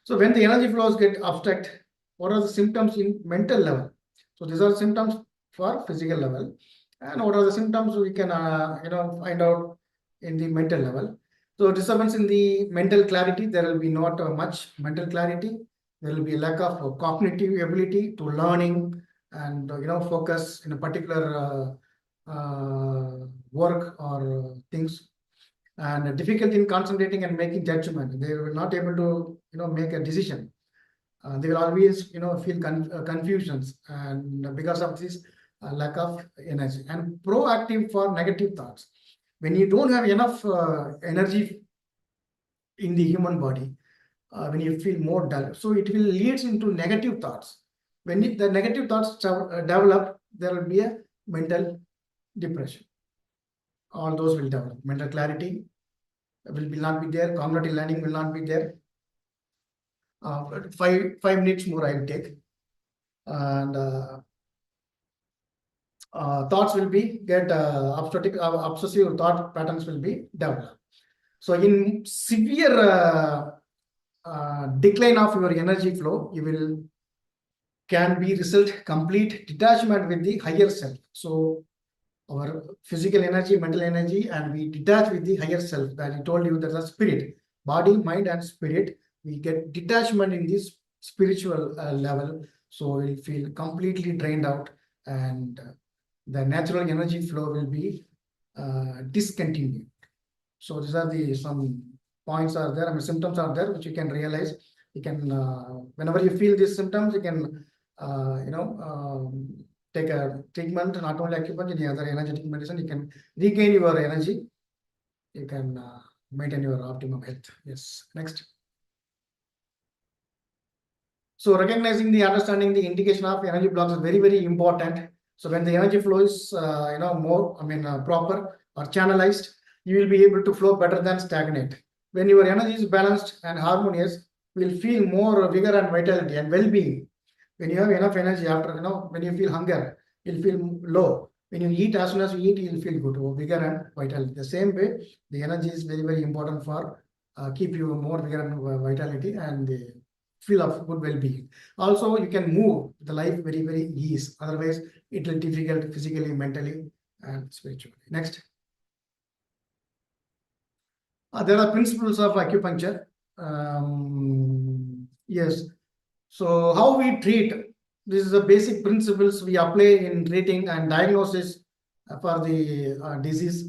So when the energy flows get obstructed, what are the symptoms in mental level? So these are symptoms for physical level, and what are the symptoms we can find out in the mental level. So disturbance in the mental clarity, there will be not much mental clarity. There will be a lack of cognitive ability to learning and focus in a particular work or things, and difficulty in concentrating and making judgment. They will not able to make a decision. They will always feel confusions, and because of this lack of energy. And proactive for negative thoughts. When you don't have enough energy in the human body, when you feel more dull, so it will leads into negative thoughts. When the negative thoughts develop, there will be a mental depression. All those will develop. Mental clarity will not be there. Cognitive learning will not be there. 5 minutes more I will take, and thoughts will be get obsessive thought patterns will be developed. So in severe decline of your energy flow, you will can be result complete detachment with the higher self. So our physical energy, mental energy, and we detach with the higher self. That I told you, there's a spirit, body, mind, and spirit. We get detachment in this spiritual level, so we'll feel completely drained out, and the natural energy flow will be discontinued. So these are the some points are there. I mean, symptoms are there which you can realize. You can whenever you feel these symptoms, you can take a treatment, not only acupuncture, any other energetic medicine. You can regain your energy. You can maintain your optimum health. Yes. Next. So recognizing the understanding the indication of energy blocks is very, very important. So when the energy flow is more, proper or channelized, you will be able to flow better than stagnate. When your energy is balanced and harmonious, you will feel more vigor and vitality and well-being. When you have enough energy after, when you feel hunger, you'll feel low. When you eat, as soon as you eat, you'll feel good, vigor and vitality. The same way, the energy is very, very important for keep you more vigor and vitality and feel of good well-being. Also, you can move the life very, very easy. Otherwise, it will be difficult physically, mentally, and spiritually. Next. There are principles of acupuncture. Yes. So how we treat, this is the basic principles we apply in treating and diagnosis for the disease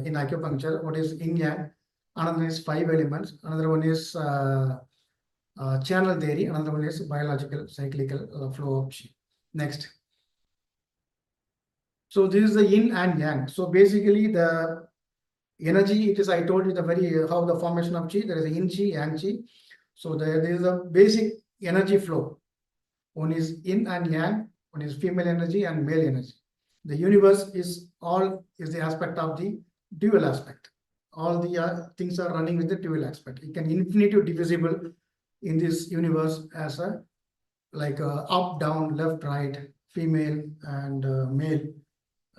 in acupuncture. What is yin yang? Another is 5 elements. Another one is channel theory. Another one is biological cyclical flow of chi. Next. So this is the yin and yang. So basically the energy, it is, I told you the how the formation of chi, there is a yin chi, yang chi. So there is a basic energy flow. One is yin and yang, one is female energy and male energy. The universe is the aspect of the dual aspect. All the things are running with the dual aspect. You can infinitive divisible in this universe as a like up, down, left, right, female and male.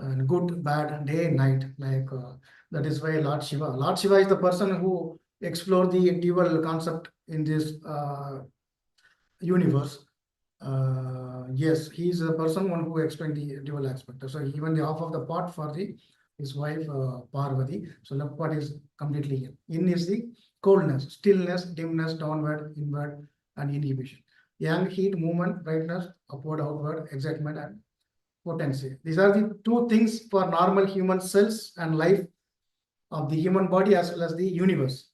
and good, bad, day and night. That is why Lord Shiva is the person who explored the dual concept in this universe. Yes, he is the person one who explained the dual aspect. So even the half of the pot for the his wife Parvati. So left part is completely in. In is the coldness, stillness, dimness, downward, inward, and inhibition. Yang, heat, movement, brightness, upward, outward, excitement, and potency. These are the two things for normal human cells and life of the human body as well as the universe.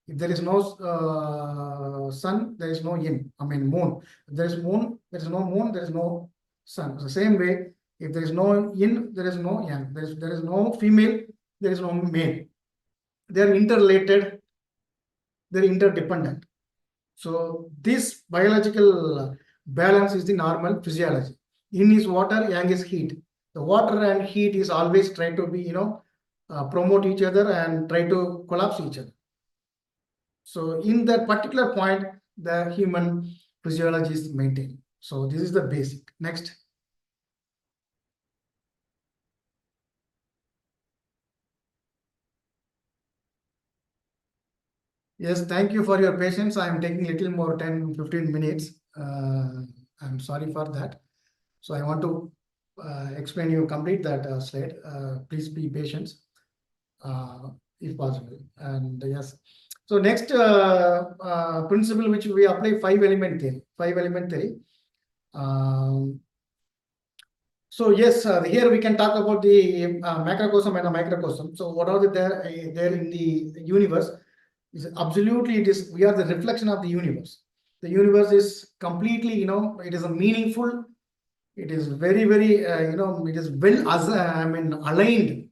If there is no sun, there is no yin. I mean moon. If there is moon, there is no moon, there is no sun. The same way, if there is no yin, there is no yang. There is no female, there is no male. They are interrelated. They are interdependent. So this biological balance is the normal physiology. Yin is water, yang is heat. The water and heat is always try to be, promote each other and try to collapse each other. So in that particular point, the human physiology is maintained. So this is the basic. Next. Yes, thank you for your patience. I am taking a little more 10-15 minutes. I'm sorry for that. So I want to explain you complete that slide. Please be patient if possible. And yes, so next principle which we apply 5-element theory. 5-element theory. So yes, here we can talk about the macrocosm and a microcosm. So what are there in the universe? Is absolutely it is we are the reflection of the universe. The universe is completely, it is a meaningful. It is very, very, it is well as aligned.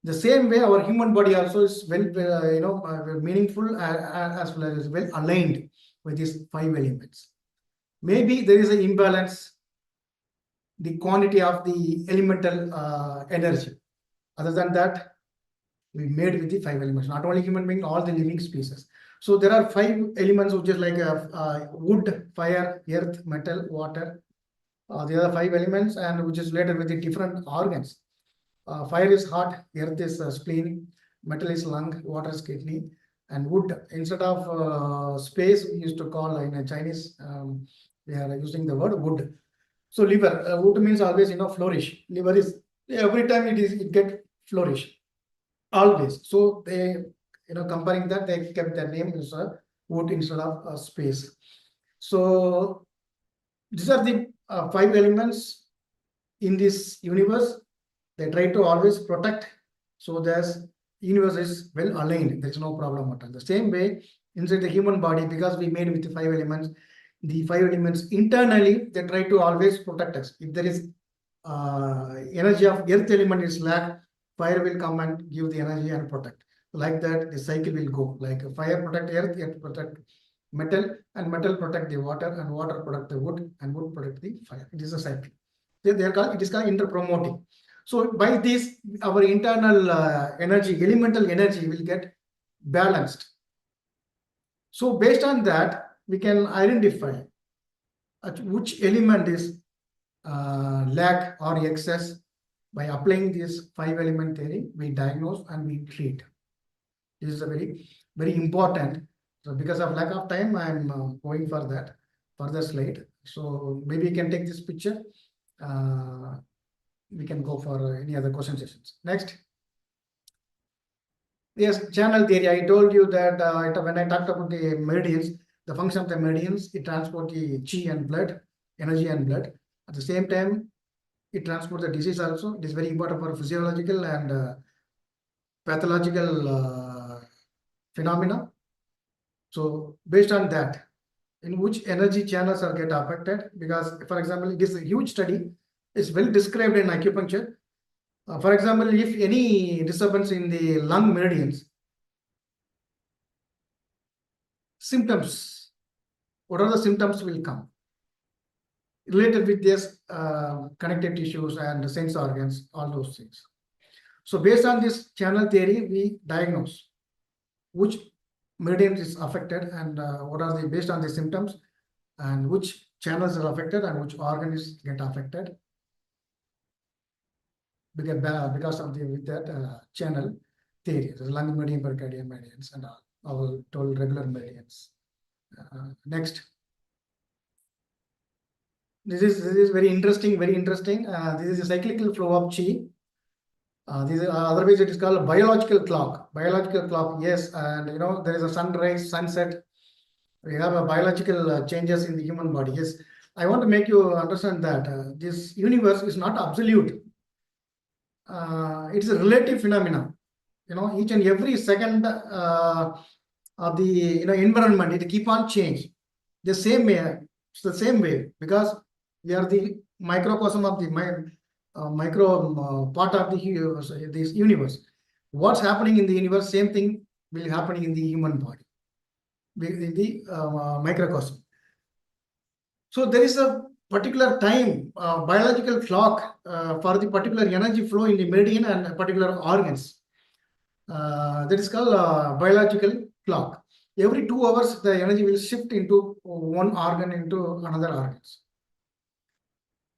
The same way our human body also is well, meaningful as well as well aligned with these 5 elements. Maybe there is an imbalance, the quantity of the elemental energy. Other than that, we made with the 5 elements, not only human being, all the living species. So there are 5 elements, which is like wood, fire, earth, metal, water. The other 5 elements, and which is related with the different organs. Fire is heart, earth is spleen, metal is lung, water is kidney, and wood, instead of space, we used to call in a Chinese, they are using the word wood. So liver, wood means always, flourish. Liver is, every time it get flourish, always. So they, comparing that, they kept their name as wood instead of space. So these are the 5 elements in this universe. They try to always protect, so the universe is well aligned. There is no problem at all. The same way inside the human body, because we made with the 5 elements, the 5 elements internally, they try to always protect us. If there is energy of earth element is lack, fire will come and give the energy and protect. Like that, the cycle will go. Like fire protect earth protect metal, and metal protect the water, and water protect the wood, and wood protect the fire. It is a cycle. They are called, it is called interpromoting. So by this, our internal energy, elemental energy will get balanced. So based on that, we can identify which element is lack or excess. By applying this 5-element theory, we diagnose and we treat. This is a very, very important. So because of lack of time, I'm going for that further slide. So maybe you can take this picture. We can go for any other question sessions. Next. Yes, channel theory. I told you that when I talked about the meridians, the function of the meridians, it transports the chi and blood, energy and blood. At the same time, it transports the disease also. It is very important for physiological and pathological phenomena. So based on that, in which energy channels are get affected, because for example, it is a huge study. It's well described in acupuncture. For example, if any disturbance in the lung meridians, symptoms, what are the symptoms will come related with this connective tissues and sense organs, all those things. So based on this channel theory, we diagnose which meridian is affected and what are the, based on the symptoms, and which channels are affected and which organs get affected. because of with that channel theory, the lung meridian, pericardium meridians, and all told regular meridians. Next. This is very interesting, very interesting. This is a cyclical flow of chi. This is, otherwise it is called a biological clock. Biological clock, yes, and there is a sunrise, sunset. We have a biological changes in the human body. Yes, I want to make you understand that this universe is not absolute. It's a relative phenomena. Each and every second of the environment, it keep on change. The same way, it's the same way, because we are the microcosm of the micro part of this universe. What's happening in the universe, same thing will be happening in the human body, in the microcosm. So there is a particular time, biological clock for the particular energy flow in the meridian and particular organs. That is called biological clock. Every 2 hours, the energy will shift into one organ into another organs.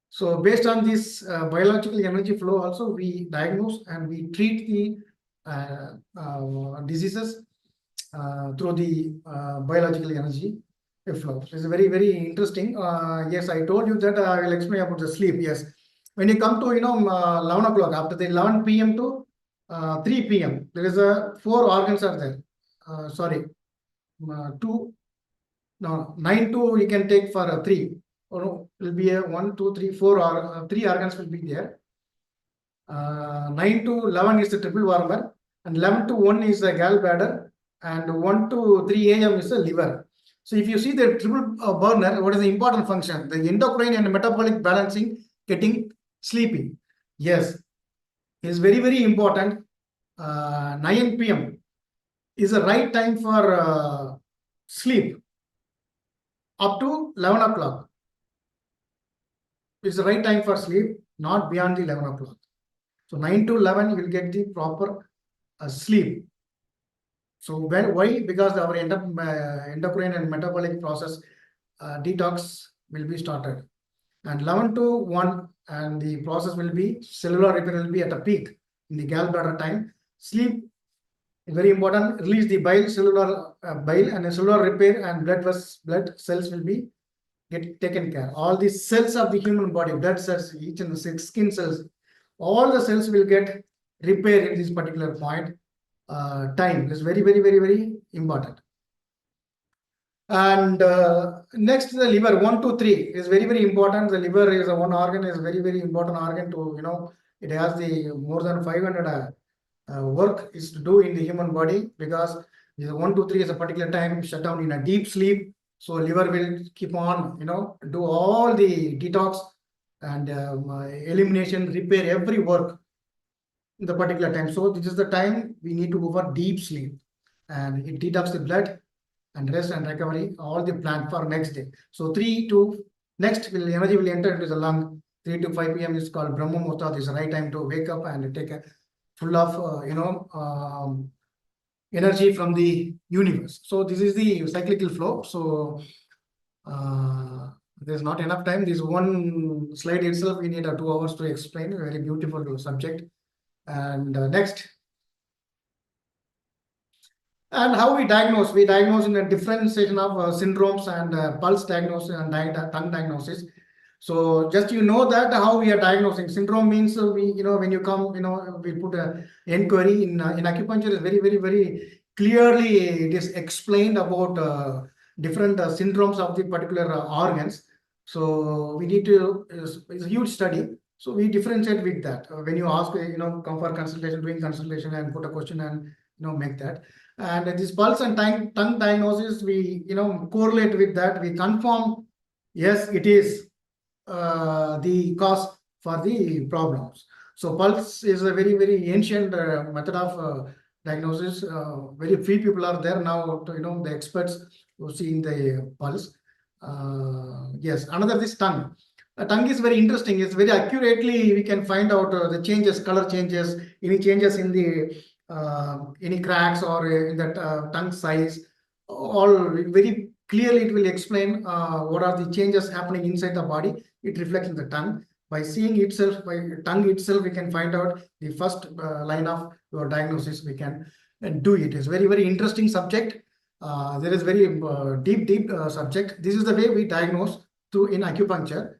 So based on this biological energy flow, also we diagnose and we treat the diseases through the biological energy flow. It's very, very interesting. Yes, I told you that I will explain about the sleep. Yes, when you come to 11 o'clock, after the 11 p.m. to 3 p.m., there is a 4 organs are there. Sorry, 2. No, 9 to you can take for 3. Or no, will be a 1, 2, 3, 4 or 3 organs will be there. 9 to 11 is the triple warmer, and 11 to 1 is the gallbladder, and 1 to 3 a.m. is the liver. So if you see the triple burner, what is the important function? The endocrine and metabolic balancing, getting sleepy. Yes, it is very, very important. 9 p.m. is the right time for sleep. Up to 11 o'clock is the right time for sleep, not beyond the 11 o'clock. So 9 to 11, you will get the proper sleep. So why? Because our endocrine and metabolic process detox will be started. And 11 to 1, and the process will be, cellular repair will be at a peak in the gallbladder time. Sleep is very important. Release the bile, cellular bile, and the cellular repair and blood cells will be get taken care. All the cells of the human body, blood cells, each and the skin cells, all the cells will get repaired in this particular point. Time is very, very, very, very important. And next, the liver, 1 to 3 is very, very important. The liver is one organ, is very, very important organ to, it has the more than 500 work is to do in the human body, because 1 to 3 is a particular time shut down in a deep sleep. So liver will keep on, do all the detox and elimination, repair, every work in the particular time. So this is the time we need to go for deep sleep, and it detox the blood and rest and recovery, all the plan for next day. So 3 to next energy will enter into the lung. 3 to 5 p.m. is called Brahma Muhurta. This is the right time to wake up and take a full of energy from the universe. So this is the cyclical flow. So there's not enough time. This one slide itself, we need 2 hours to explain. A very beautiful subject. And next. And how we diagnose? We diagnose in a differentiation of syndromes and pulse diagnosis and tongue diagnosis. So just that how we are diagnosing. Syndrome means we, when you come, we put an inquiry in acupuncture is very, very, very clearly it is explained about different syndromes of the particular organs. So we need to, it's a huge study. So we differentiate with that. When you ask, come for consultation, doing consultation and put a question and, make that. And this pulse and tongue diagnosis, we, correlate with that. We confirm, yes, it is the cause for the problems. So pulse is a very, very ancient method of diagnosis. Very few people are there now to, the experts who see in the pulse. Yes, another this tongue. Tongue is very interesting. It's very accurately we can find out the changes, color changes, any changes in the any cracks or in that tongue size. All very clearly it will explain what are the changes happening inside the body. It reflects in the tongue. By seeing itself, by tongue itself, we can find out the first line of your diagnosis. We can do it. It's very, very interesting subject. There is very deep subject. This is the way we diagnose through in acupuncture.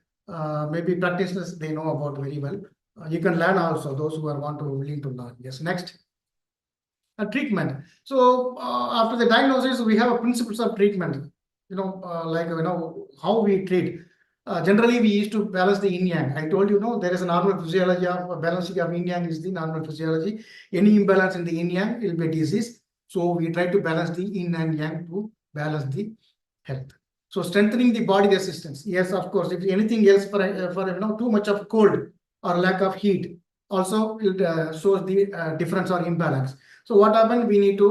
Maybe practitioners, they know about very well. You can learn also, those who are willing to learn. Yes, next. Treatment. So after the diagnosis, we have a principles of treatment. How we treat. Generally, we used to balance the yin yang. I told you, there is a normal physiology of balancing of yin yang is the normal physiology. Any imbalance in the yin yang will be disease. So we try to balance the yin and yang to balance the health. So strengthening the body resistance. Yes, of course. If anything else for too much of cold or lack of heat, also it shows the difference or imbalance. So what happened? We need to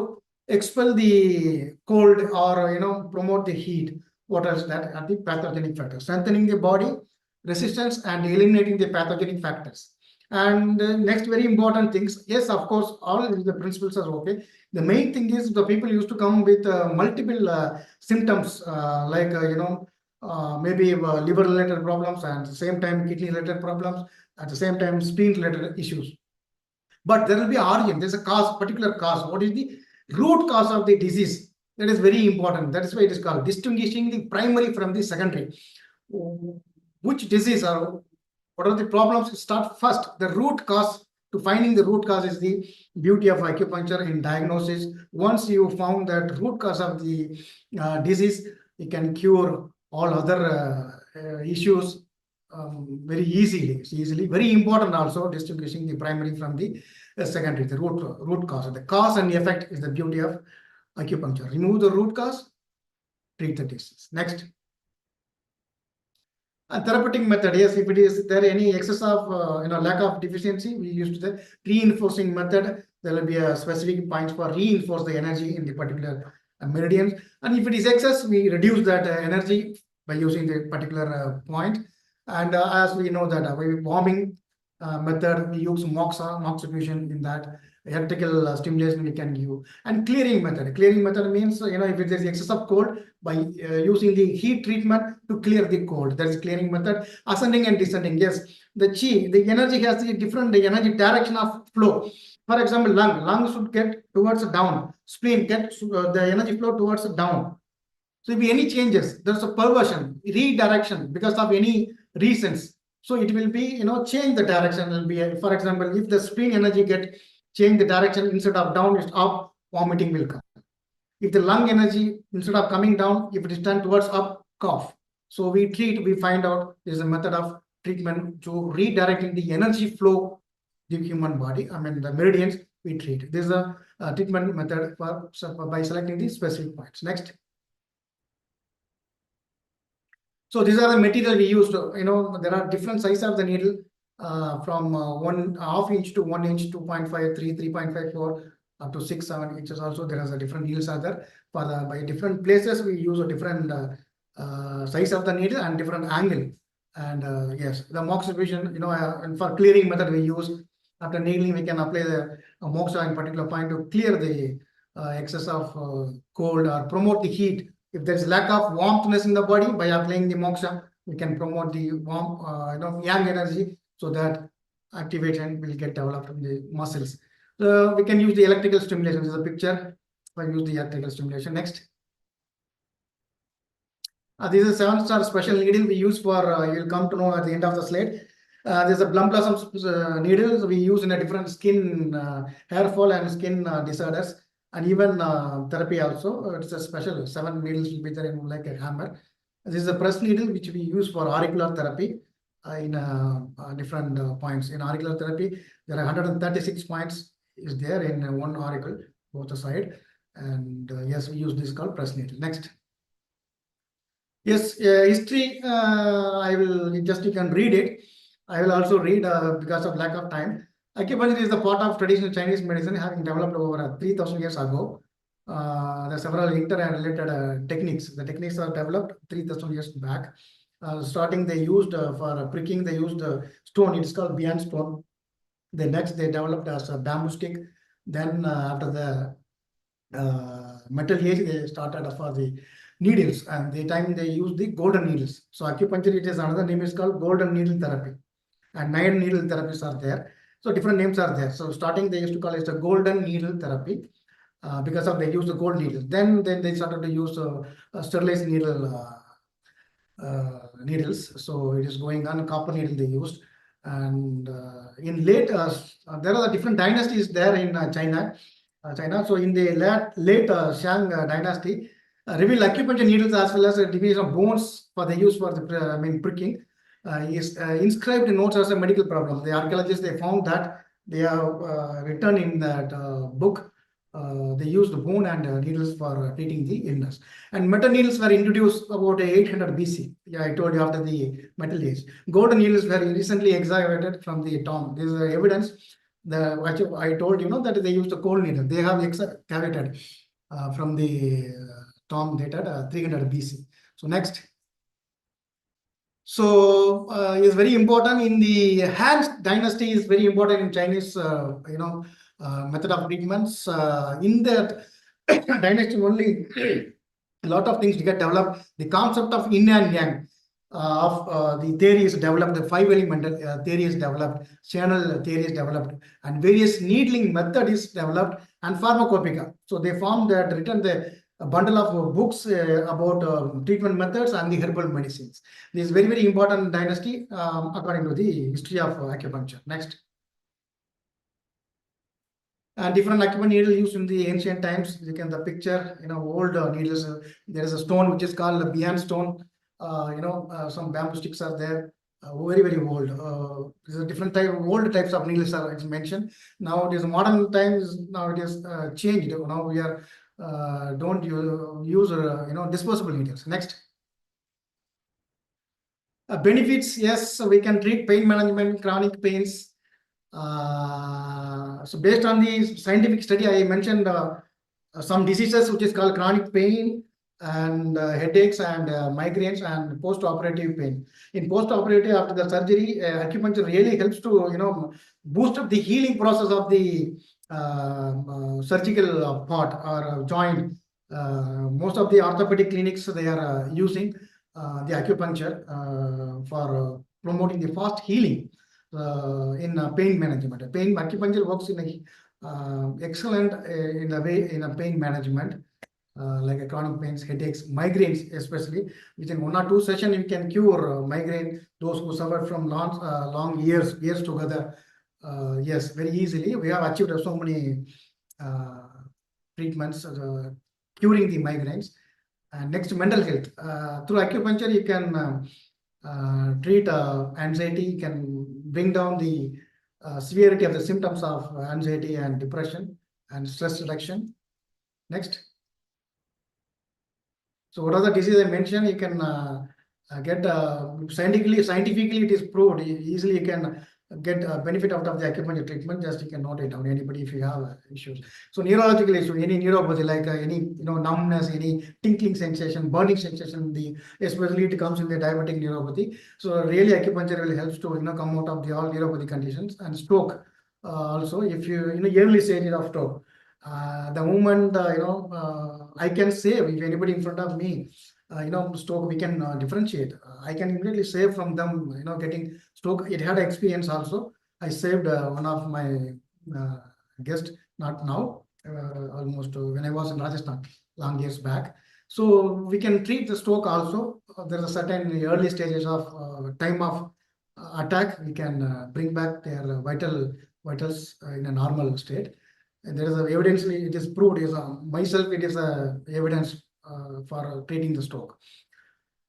expel the cold or promote the heat. What else? That are the pathogenic factors. Strengthening the body resistance and eliminating the pathogenic factors. And next very important things. Yes, of course, all the principles are okay. The main thing is the people used to come with multiple symptoms maybe liver related problems and at the same time kidney related problems, at the same time spleen related issues. But there will be origin. There's a cause, particular cause. What is the root cause of the disease? That is very important. That is why it is called distinguishing the primary from the secondary. Which disease or what are the problems? Start first. The root cause. To finding the root cause is the beauty of acupuncture in diagnosis. Once you found that root cause of the disease, you can cure all other issues very easily. Very important also distinguishing the primary from the secondary, the root cause. The cause and effect is the beauty of acupuncture. Remove the root cause, treat the disease. Next. A therapeutic method, yes, if it is there any excess of lack of deficiency, we use the reinforcing method. There will be a specific points for reinforce the energy in the particular meridians. And if it is excess, we reduce that energy by using the particular point. And as we know that warming method, we use moxibustion in that. Electrical stimulation we can give. And clearing method. Clearing method means, if there is excess of cold, by using the heat treatment to clear the cold. That is clearing method. Ascending and descending. Yes, the chi, the energy has the different energy direction of flow. For example, lung should get towards down. Spleen get the energy flow towards down. So if any changes, there's a perversion, redirection because of any reasons. So it will be, change the direction. Will be, for example, if the spleen energy get change the direction instead of down, it's up, vomiting will come. If the lung energy instead of coming down, if it is turned towards up, cough. So we find out there's a method of treatment to redirecting the energy flow the human body. The meridians we treat. This is a treatment method by selecting the specific points. Next. So these are the material we used. There are different sizes of the needle from 1/2 inch to 1 inch, 2.5, 3, 3.54 up to 6, 7 inches. Also, there is a different needles are there. By different places, we use a different size of the needle and different angle. And yes, the moxibustion, and for clearing method we use. After needling, we can apply the moxa in particular point to clear the excess of cold or promote the heat. If there is lack of warmthness in the body, by applying the moxa, we can promote the warm, yang energy, so that activation will get developed in the muscles. So we can use the electrical stimulation. This is a picture. I use the electrical stimulation. Next. This is a 7-star special needle we use for, you'll come to know at the end of the slide. There's a plum blossom needles we use in a different skin, hair fall and skin disorders, and even therapy also. It's a special 7 needles will be there in like a hammer. This is a press needle which we use for auricular therapy in different points. In auricular therapy, there are 136 points is there in one auricle, both the side. And yes, we use this called press needle. Next. Yes, history, I will just, you can read it. I will also read because of lack of time. Acupuncture is the part of traditional Chinese medicine having developed over 3,000 years ago. There are several interrelated techniques. The techniques are developed 3,000 years back. Starting, they used for pricking, they used stone. It's called Bian stone. The next, they developed as a bamboo stick. Then after the metal age, they started for the needles, and the time they use the golden needles. So acupuncture, it is another name is called golden needle therapy. and 9 needle therapies are there. So different names are there. So starting they used to call it the golden needle therapy because of they use the gold needle. Then they started to use sterilized needles. So it is going on copper needle they used. And in late, there are different dynasties there in China. So in the late Shang dynasty, revealed acupuncture needles as well as a division of bones for the use for the pricking is inscribed in notes as a medical problem. The archaeologists they found that they have written in that book. They used bone and needles for treating the illness. And metal needles were introduced about 800 BC. Yeah, I told you after the Metal Age. Golden needles were recently excavated from the tomb. This is evidence. I told you know that they used a cold needle. They have excavated from the tomb dated 300 BC. So next. So is very important in the Han dynasty is very important in Chinese method of treatments. In that dynasty only a lot of things get developed. The concept of yin and yang of the theory is developed. The five elemental theory is developed. Channel theory is developed, and various needling method is developed, and pharmacopoeia. So they formed that written the a bundle of books about treatment methods and the herbal medicines. This is very, very important dynasty according to the history of acupuncture. Next. Different acupuncture needles used in the ancient times. You can the picture, old needles. There is a stone which is called the Bian stone. Some bamboo sticks are there. Very, very old. There's a different type of old types of needles are mentioned. Now it is modern times. Now it is changed. Now we are don't use disposable needles. Next. Benefits, yes, we can treat pain management, chronic pains. So based on the scientific study, I mentioned some diseases which is called chronic pain and headaches and migraines and post-operative pain. In post-operative, after the surgery, acupuncture really helps to boost up the healing process of the surgical part or joint. Most of the orthopedic clinics they are using the acupuncture for promoting the fast healing in pain management. Pain acupuncture works in a excellent in a way in a pain management. Like chronic pains, headaches, migraines, especially within 1 or 2 sessions, you can cure migraine. Those who suffer from long years together, yes, very easily. We have achieved so many treatments curing the migraines. And next, mental health. Through acupuncture, you can treat anxiety. You can bring down the severity of the symptoms of anxiety and depression and stress reduction. Next. So what are the diseases I mentioned? You can get scientifically it is proved easily. You can get benefit out of the acupuncture treatment. Just you can note it down. Anybody if you have issues. So neurological issue, any neuropathy like any numbness, any tinkling sensation, burning sensation. Especially it comes in the diabetic neuropathy. So really acupuncture will help to come out of the all neuropathy conditions. And stroke also if you early stages of stroke. The moment I can save if anybody in front of me stroke we can differentiate. I can immediately save from them getting stroke. It had experience also. I saved one of my guests, not now, almost when I was in Rajasthan long years back. So we can treat the stroke also. There are certain early stages of time of attack. We can bring back their vitals in a normal state. And there is evidence, it is proved, myself, it is evidence for treating the stroke.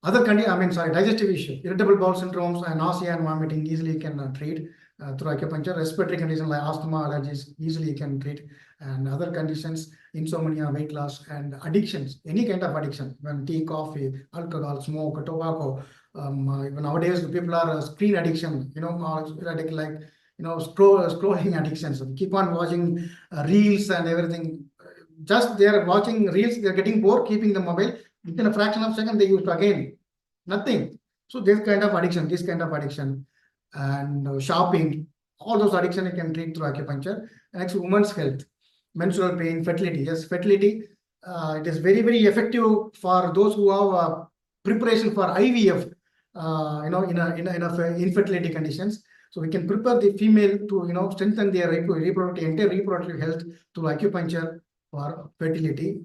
Other digestive issue, irritable bowel syndromes and nausea and vomiting easily can treat through acupuncture. Respiratory conditions like asthma, allergies easily can treat, and other conditions, insomnia, weight loss, and addictions, any kind of addiction, when tea, coffee, alcohol, smoke, tobacco. Even nowadays, people are screen addiction, like scrolling addictions. So keep on watching reels and everything. Just they are watching reels, they are getting bored, keeping the mobile. Within a fraction of a second, they use again. Nothing. So this kind of addiction, and shopping, all those addiction you can treat through acupuncture. Next, women's health, menstrual pain, fertility. Yes, fertility. It is very, very effective for those who have preparation for IVF. In infertility conditions. So we can prepare the female to strengthen their reproductive health through acupuncture for fertility.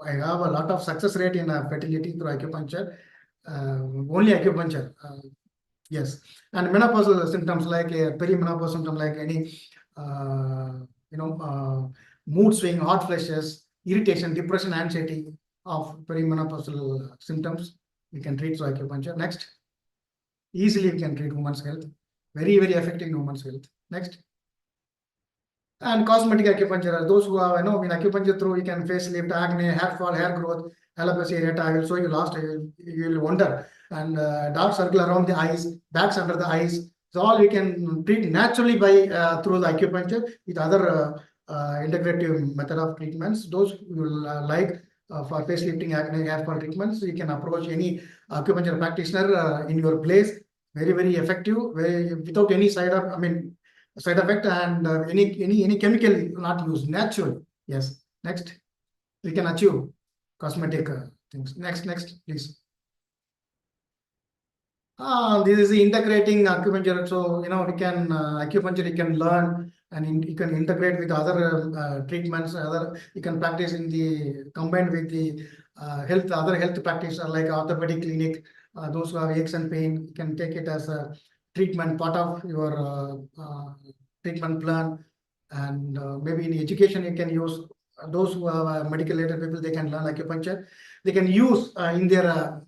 I have a lot of success rate in fertility through acupuncture. Only acupuncture. Yes, and menopausal symptoms like perimenopausal symptom like any mood swing, hot flashes, irritation, depression, anxiety of perimenopausal symptoms. We can treat through acupuncture. Next, easily we can treat women's health. Very, very effective in women's health. Next. And cosmetic acupuncture, those who have, in acupuncture through, you can facelift, acne, hair fall, hair growth, alopecia areata. I will show you last, you will wonder. And dark circle around the eyes, bags under the eyes. So all we can treat naturally by through the acupuncture with other integrative method of treatments. Those you will like for facelifting, acne, hair fall treatments, you can approach any acupuncture practitioner in your place. Very, very effective, without any side effect and any chemical not used, natural. Yes. Next, we can achieve cosmetic things. Next, please. This is integrating acupuncture. So we can acupuncture you can learn and you can integrate with other treatments. You can practice in the combined with the other health practice like orthopedic clinic. Those who have aches and pain, you can take it as a treatment part of your treatment plan. And maybe in education you can use those who have medical related people, they can learn acupuncture. They can use in their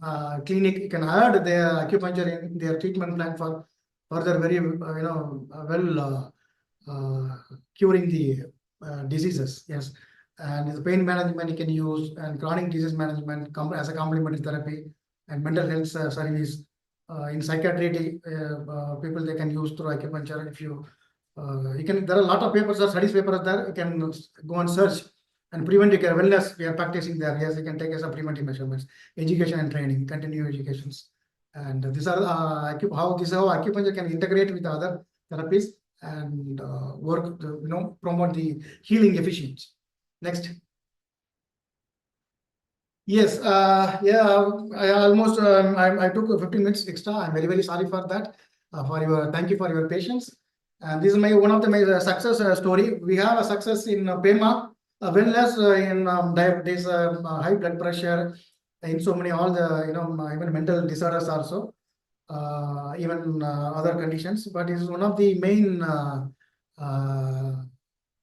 clinic. You can add their acupuncture in their treatment plan for further very curing the diseases. Yes, and the pain management you can use, and chronic disease management as a complementary therapy, and mental health service. In psychiatry, people they can use through acupuncture. If you can, there are a lot of papers or studies papers there. You can go and search. And preventive care, wellness, we are practicing there. Yes, you can take as a preventive measurements, education and training, continue educations. And these are how acupuncture can integrate with other therapies and work to promote the healing efficiency. Next. Yes, yeah, I almost I took 15 minutes extra. I'm very, very sorry for that. Thank you for your patience. And this is one of my success story. We have a success in PEMA, wellness in diabetes, high blood pressure, in so many all the even mental disorders also, even other conditions. But it is one of the main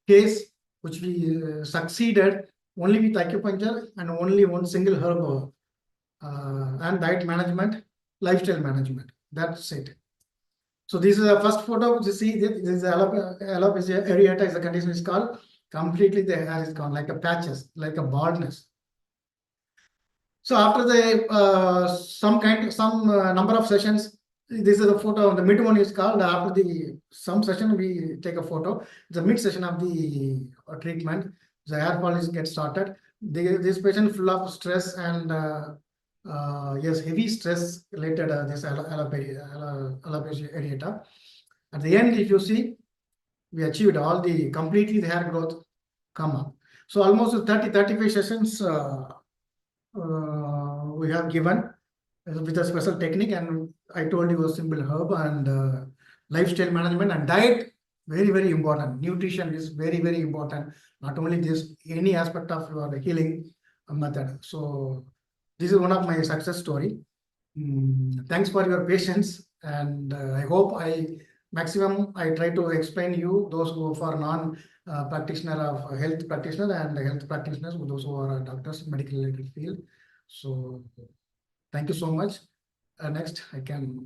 case which we succeeded only with acupuncture and only one single herb and diet management, lifestyle management. That's it. So this is the first photo. You see, this is alopecia areata is the condition is called. Completely the hair is gone like a patches, like a baldness. So after the some number of sessions, this is the photo. The mid one is called. After some session, we take a photo. The mid session of the treatment, the hair fall is get started. This patient full of stress and yes, heavy stress related this alopecia areata. At the end, if you see, we achieved all completely the hair growth come up. So almost 35 sessions we have given with a special technique, and I told you a simple herb and lifestyle management and diet. Very, very important. Nutrition is very, very important. Not only this, any aspect of your healing method. So this is one of my success story. Thanks for your patience, and I hope maximum I try to explain you those who for non practitioner of health practitioner and health practitioners, those who are doctors, medical related field. So thank you so much. Next, I can.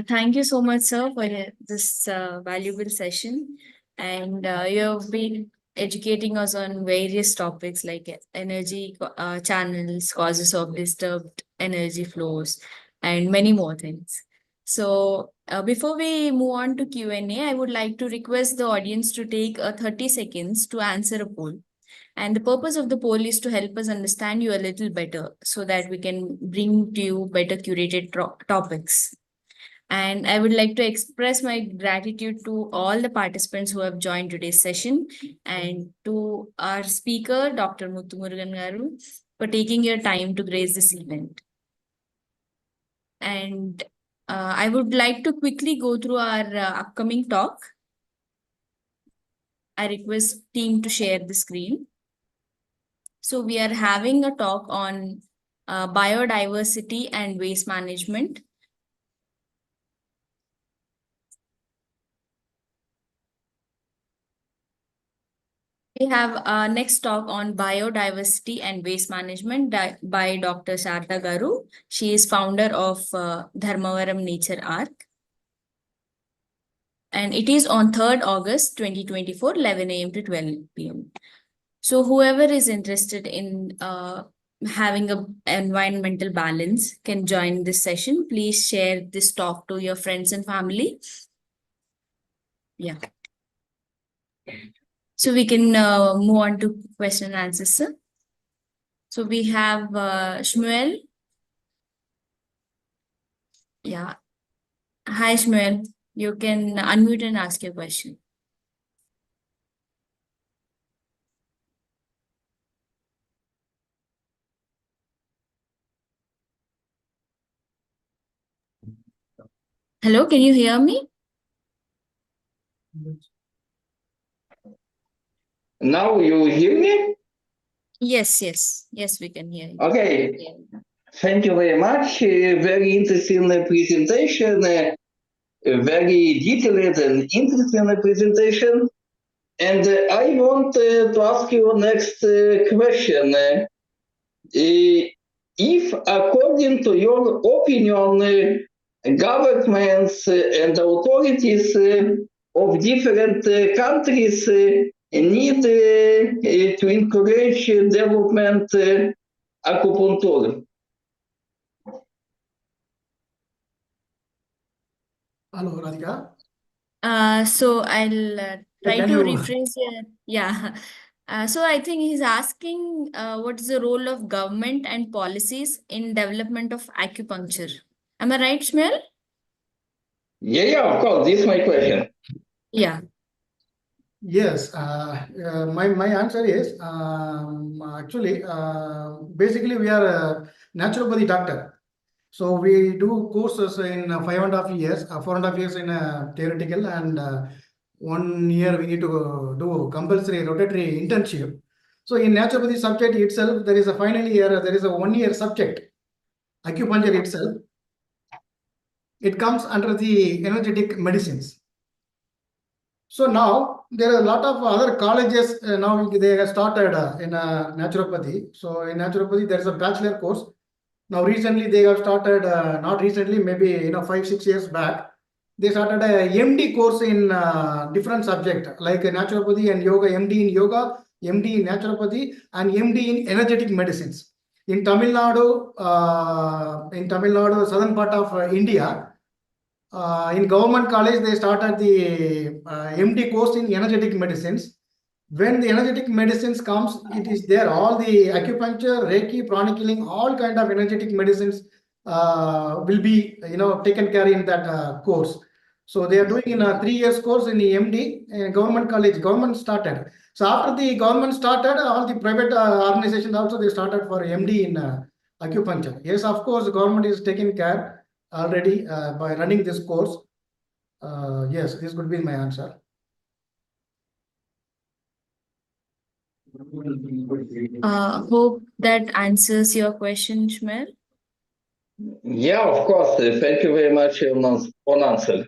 Thank you so much, sir, for this valuable session. And you have been educating us on various topics like energy channels, causes of disturbed energy flows, and many more things. So before we move on to Q&A, I would like to request the audience to take 30 seconds to answer a poll. And the purpose of the poll is to help us understand you a little better so that we can bring to you better curated topics. And I would like to express my gratitude to all the participants who have joined today's session and to our speaker, Dr. Muthumurugan Garu, for taking your time to grace this event. And I would like to quickly go through our upcoming talk. I request team to share the screen. So we are having a talk on biodiversity and waste management. We have our next talk on biodiversity and waste management by Dr. Sharda Garu. She is founder of Dharmavaram Nature Arc. And it is on 3rd August 2024, 11 a.m. to 12 p.m. So whoever is interested in having a environmental balance can join this session. Please share this talk to your friends and family. Yeah. So we can move on to question and answers, sir. So we have Shmuel. Yeah. Hi, Shmuel. You can unmute and ask your question. Hello, can you hear me? Now you hear me? Yes, we can hear you. Okay. Thank you very much. Very interesting presentation. Very detailed and interesting presentation. And I want to ask you next question. If, according to your opinion, governments and authorities of different countries need to encourage development acupuncture. Hello, Radhika. So I'll try Can to you- rephrase it. Yeah. So I think he's asking what is the role of government and policies in development of acupuncture. Am I right, Shmuel? Yeah, of course. This is my question. Yeah. Yes, my answer is actually basically we are a naturopathy doctor. So we do courses in 5.5 years, 4.5 years in theoretical, and 1 year we need to do compulsory rotatory internship. So in naturopathy subject itself, there is a final year, there is a 1 year subject, acupuncture itself. It comes under the energetic medicines. So now there are a lot of other colleges now they have started in naturopathy. So in naturopathy there is a bachelor course. Now recently they have started, not recently, maybe 5-6 years back, they started a MD course in different subject like naturopathy and yoga, MD in yoga, MD in naturopathy, and MD in energetic medicines. In Tamil Nadu, southern part of India, in government college, they started the MD course in energetic medicines. When the energetic medicines comes, it is there. All the acupuncture, Reiki, pranic healing, all kind of energetic medicines will be taken care in that course. So they are doing in a 3 years course in the MD government college. Government started. So after the government started, all the private organizations also they started for MD in acupuncture. Yes, of course, the government is taking care already by running this course. Yes, this could be my answer. Hope that answers your question, Shmuel. Yeah, of course. Thank you very much on answer.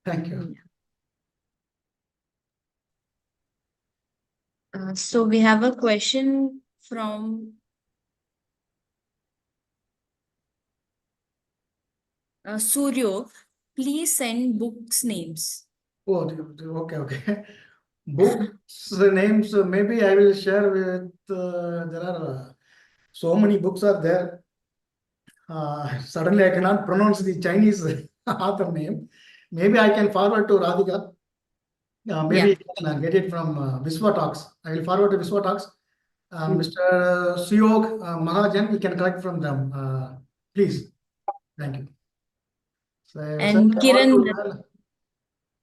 Thank you. So we have a question from Suryo. Please send books names. Oh, okay. Books names, maybe I will share with, there are so many books are there. Suddenly I cannot pronounce the Chinese author name. Maybe I can forward to Radhika. Maybe you can get it from Viswa Talks. I will forward to Viswa Talks. Mr. Suyog Mahajan, you can collect from them. Please. Thank you. So, And sir, Kiran,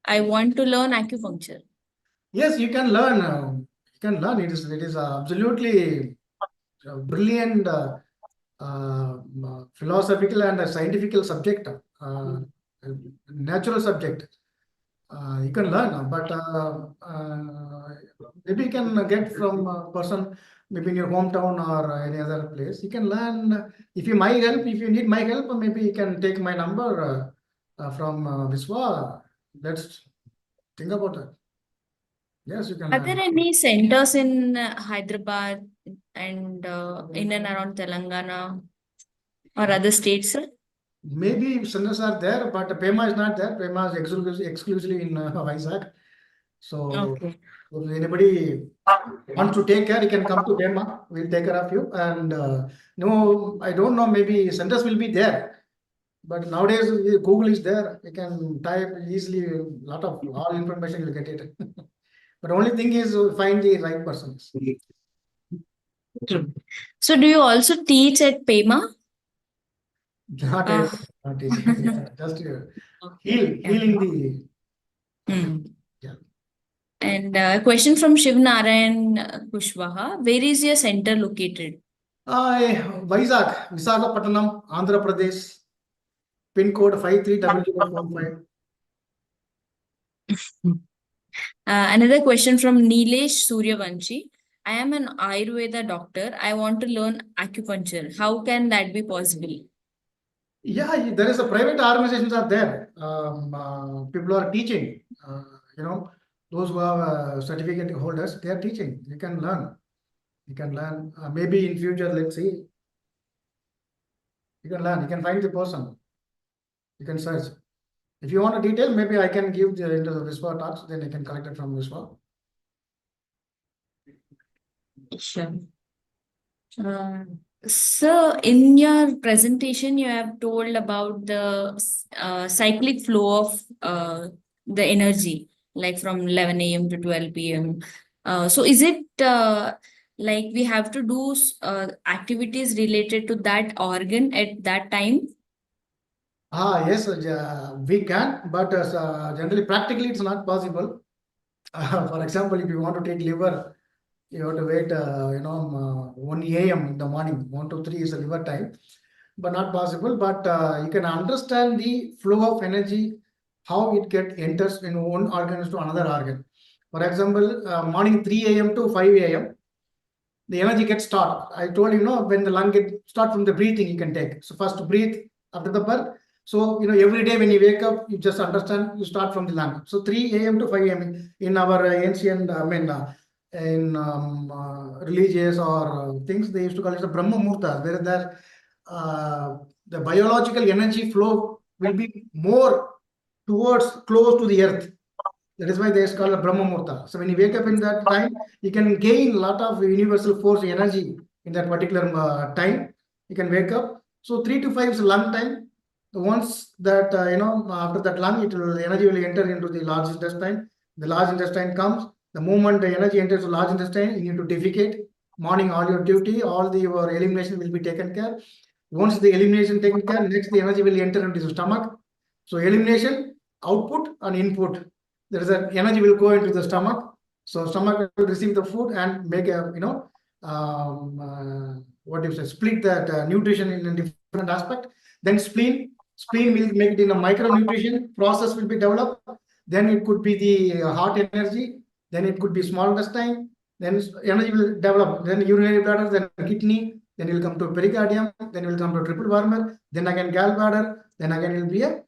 I want to learn acupuncture. yes, you can learn. You can learn. It is absolutely brilliant philosophical and scientific subject, natural subject. You can learn, but maybe you can get from a person, maybe in your hometown or any other place. You can learn. If you my help, if you need my help, maybe you can take my number from Viswa. Let's think about it. Yes, you can Are there learn. any centers in Hyderabad and in and around Telangana or other states, sir? Maybe centers are there, but PEMA is not there. PEMA is exclusively in Vizag. So Okay. if anybody wants to take care, you can come to PEMA. We'll take care of you. And no, I don't know. Maybe centers will be there. But nowadays, Google is there. You can type easily. A lot of all information you'll get it. But only thing is find the right persons. True. So do you also teach at PEMA? Not, Ah. not teaching. Just healing the. Hmm. Yeah. And a question from Shiv Narayan Kushwaha. Where is your center located? Vizag, Visakhapatnam, Andhra Pradesh. Pin code 530045. Another question from Nilesh Suryavanshi. I am an Ayurveda doctor. I want to learn acupuncture. How can that be possible? Yeah, there is a private organizations are there. People are teaching. You know, those who have certificate holders, they are teaching. You can learn. You can learn. Maybe in future, let's see. You can learn. You can find the person. You can search. If you want a detail, maybe I can give the into the Viswa talks. Then you can collect it from Viswa. Sure. So, in your presentation, you have told about the cyclic flow of the energy, like from 11 a.m. to 12 p.m. So, is it like we have to do activities related to that organ at that time? Yes, we can, but generally, practically, it's not possible. For example, if you want to take liver, you have to wait, 1 a.m. in the morning. 1 to 3 is the liver time, but not possible. But you can understand the flow of energy, how it enters in one organ to another organ. For example, morning 3 a.m. to 5 a.m. the energy gets start. I told you, when the lung get start from the breathing, you can take. So first breathe after the birth. So every day when you wake up, you just understand you start from the lung. So 3 a.m. to 5 a.m. in our ancient, in religious or things, they used to call it the Brahma Murta, where the biological energy flow will be more towards close to the earth. That is why they is called a Brahma Murta. So when you wake up in that time, you can gain a lot of universal force energy in that particular time. You can wake up. So 3 to 5 is a long time. Once that after that lung, energy will enter into the large intestine. The large intestine comes. The moment the energy enters the large intestine, you need to defecate. Morning, all your duty, your elimination will be taken care. Once the elimination taken care, next the energy will enter into the stomach. So elimination, output, and input. There is an energy will go into the stomach. So stomach will receive the food and make what do you say, split that nutrition in a different aspect. Then spleen will make it in a micronutrition process will be developed. Then it could be the heart energy. Then it could be small intestine. Then energy will develop. Then urinary bladder, then kidney. Then it will come to pericardium. Then it will come to triple wormer. Then again gallbladder. Then again it will be a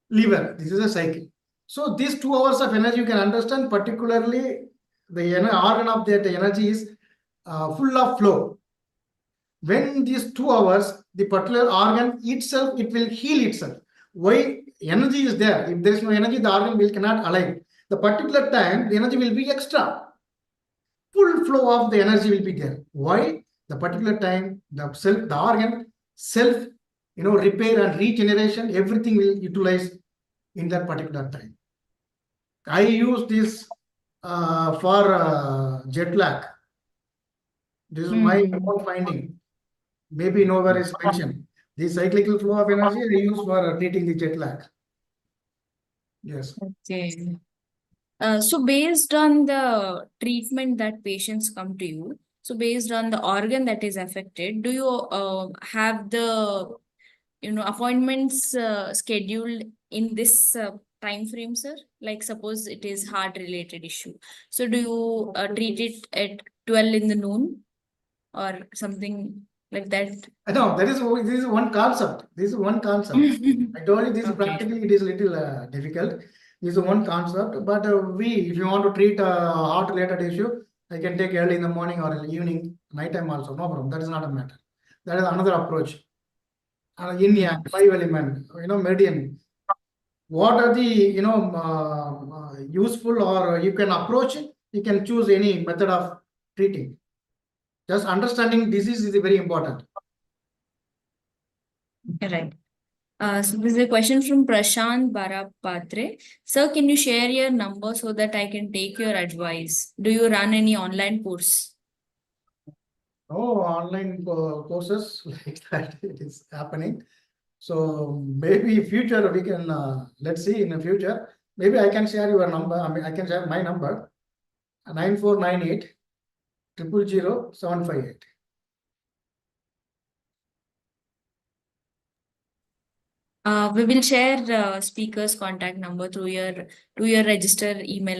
liver. This is a cycle. So these 2 hours of energy you can understand, particularly the organ of that energy is full of flow. When these 2 hours, the particular organ itself, it will heal itself. Why? Energy is there. If there is no energy, the organ will cannot align. The particular time, the energy will be extra. Full flow of the energy will be there. Why? The particular time, the organ, self, repair and regeneration, everything will utilize in that particular time. I use this for jet lag. This is my own finding. Maybe nowhere is mentioned. The cyclical flow of energy I use for treating the jet lag. Yes. Okay. So based on the treatment that patients come to you, So based on the organ that is affected, do you have the appointments scheduled in this time frame, sir? Like suppose it is heart related issue. So do you treat it at 12 in the noon or something like that? No, this is one concept. This is one concept. I told you this Okay. practically it is little difficult. This is one concept, but if you want to treat a heart related issue, I can take early in the morning or evening, night time also, no problem. That is not a matter. That is another approach. Yin yang, 5 element, meridian. What are the useful, or you can approach it, you can choose any method of treating. Just understanding disease is very important. Right. So this is a question from Prashant Barapatre. Sir, can you share your number so that I can take your advice? Do you run any online course? Oh, online courses like that, it is happening. So maybe future we can, let's see in the future, maybe I can share your number. I mean, I can share my number, 9498 000 758. We will share speaker's contact number through your register email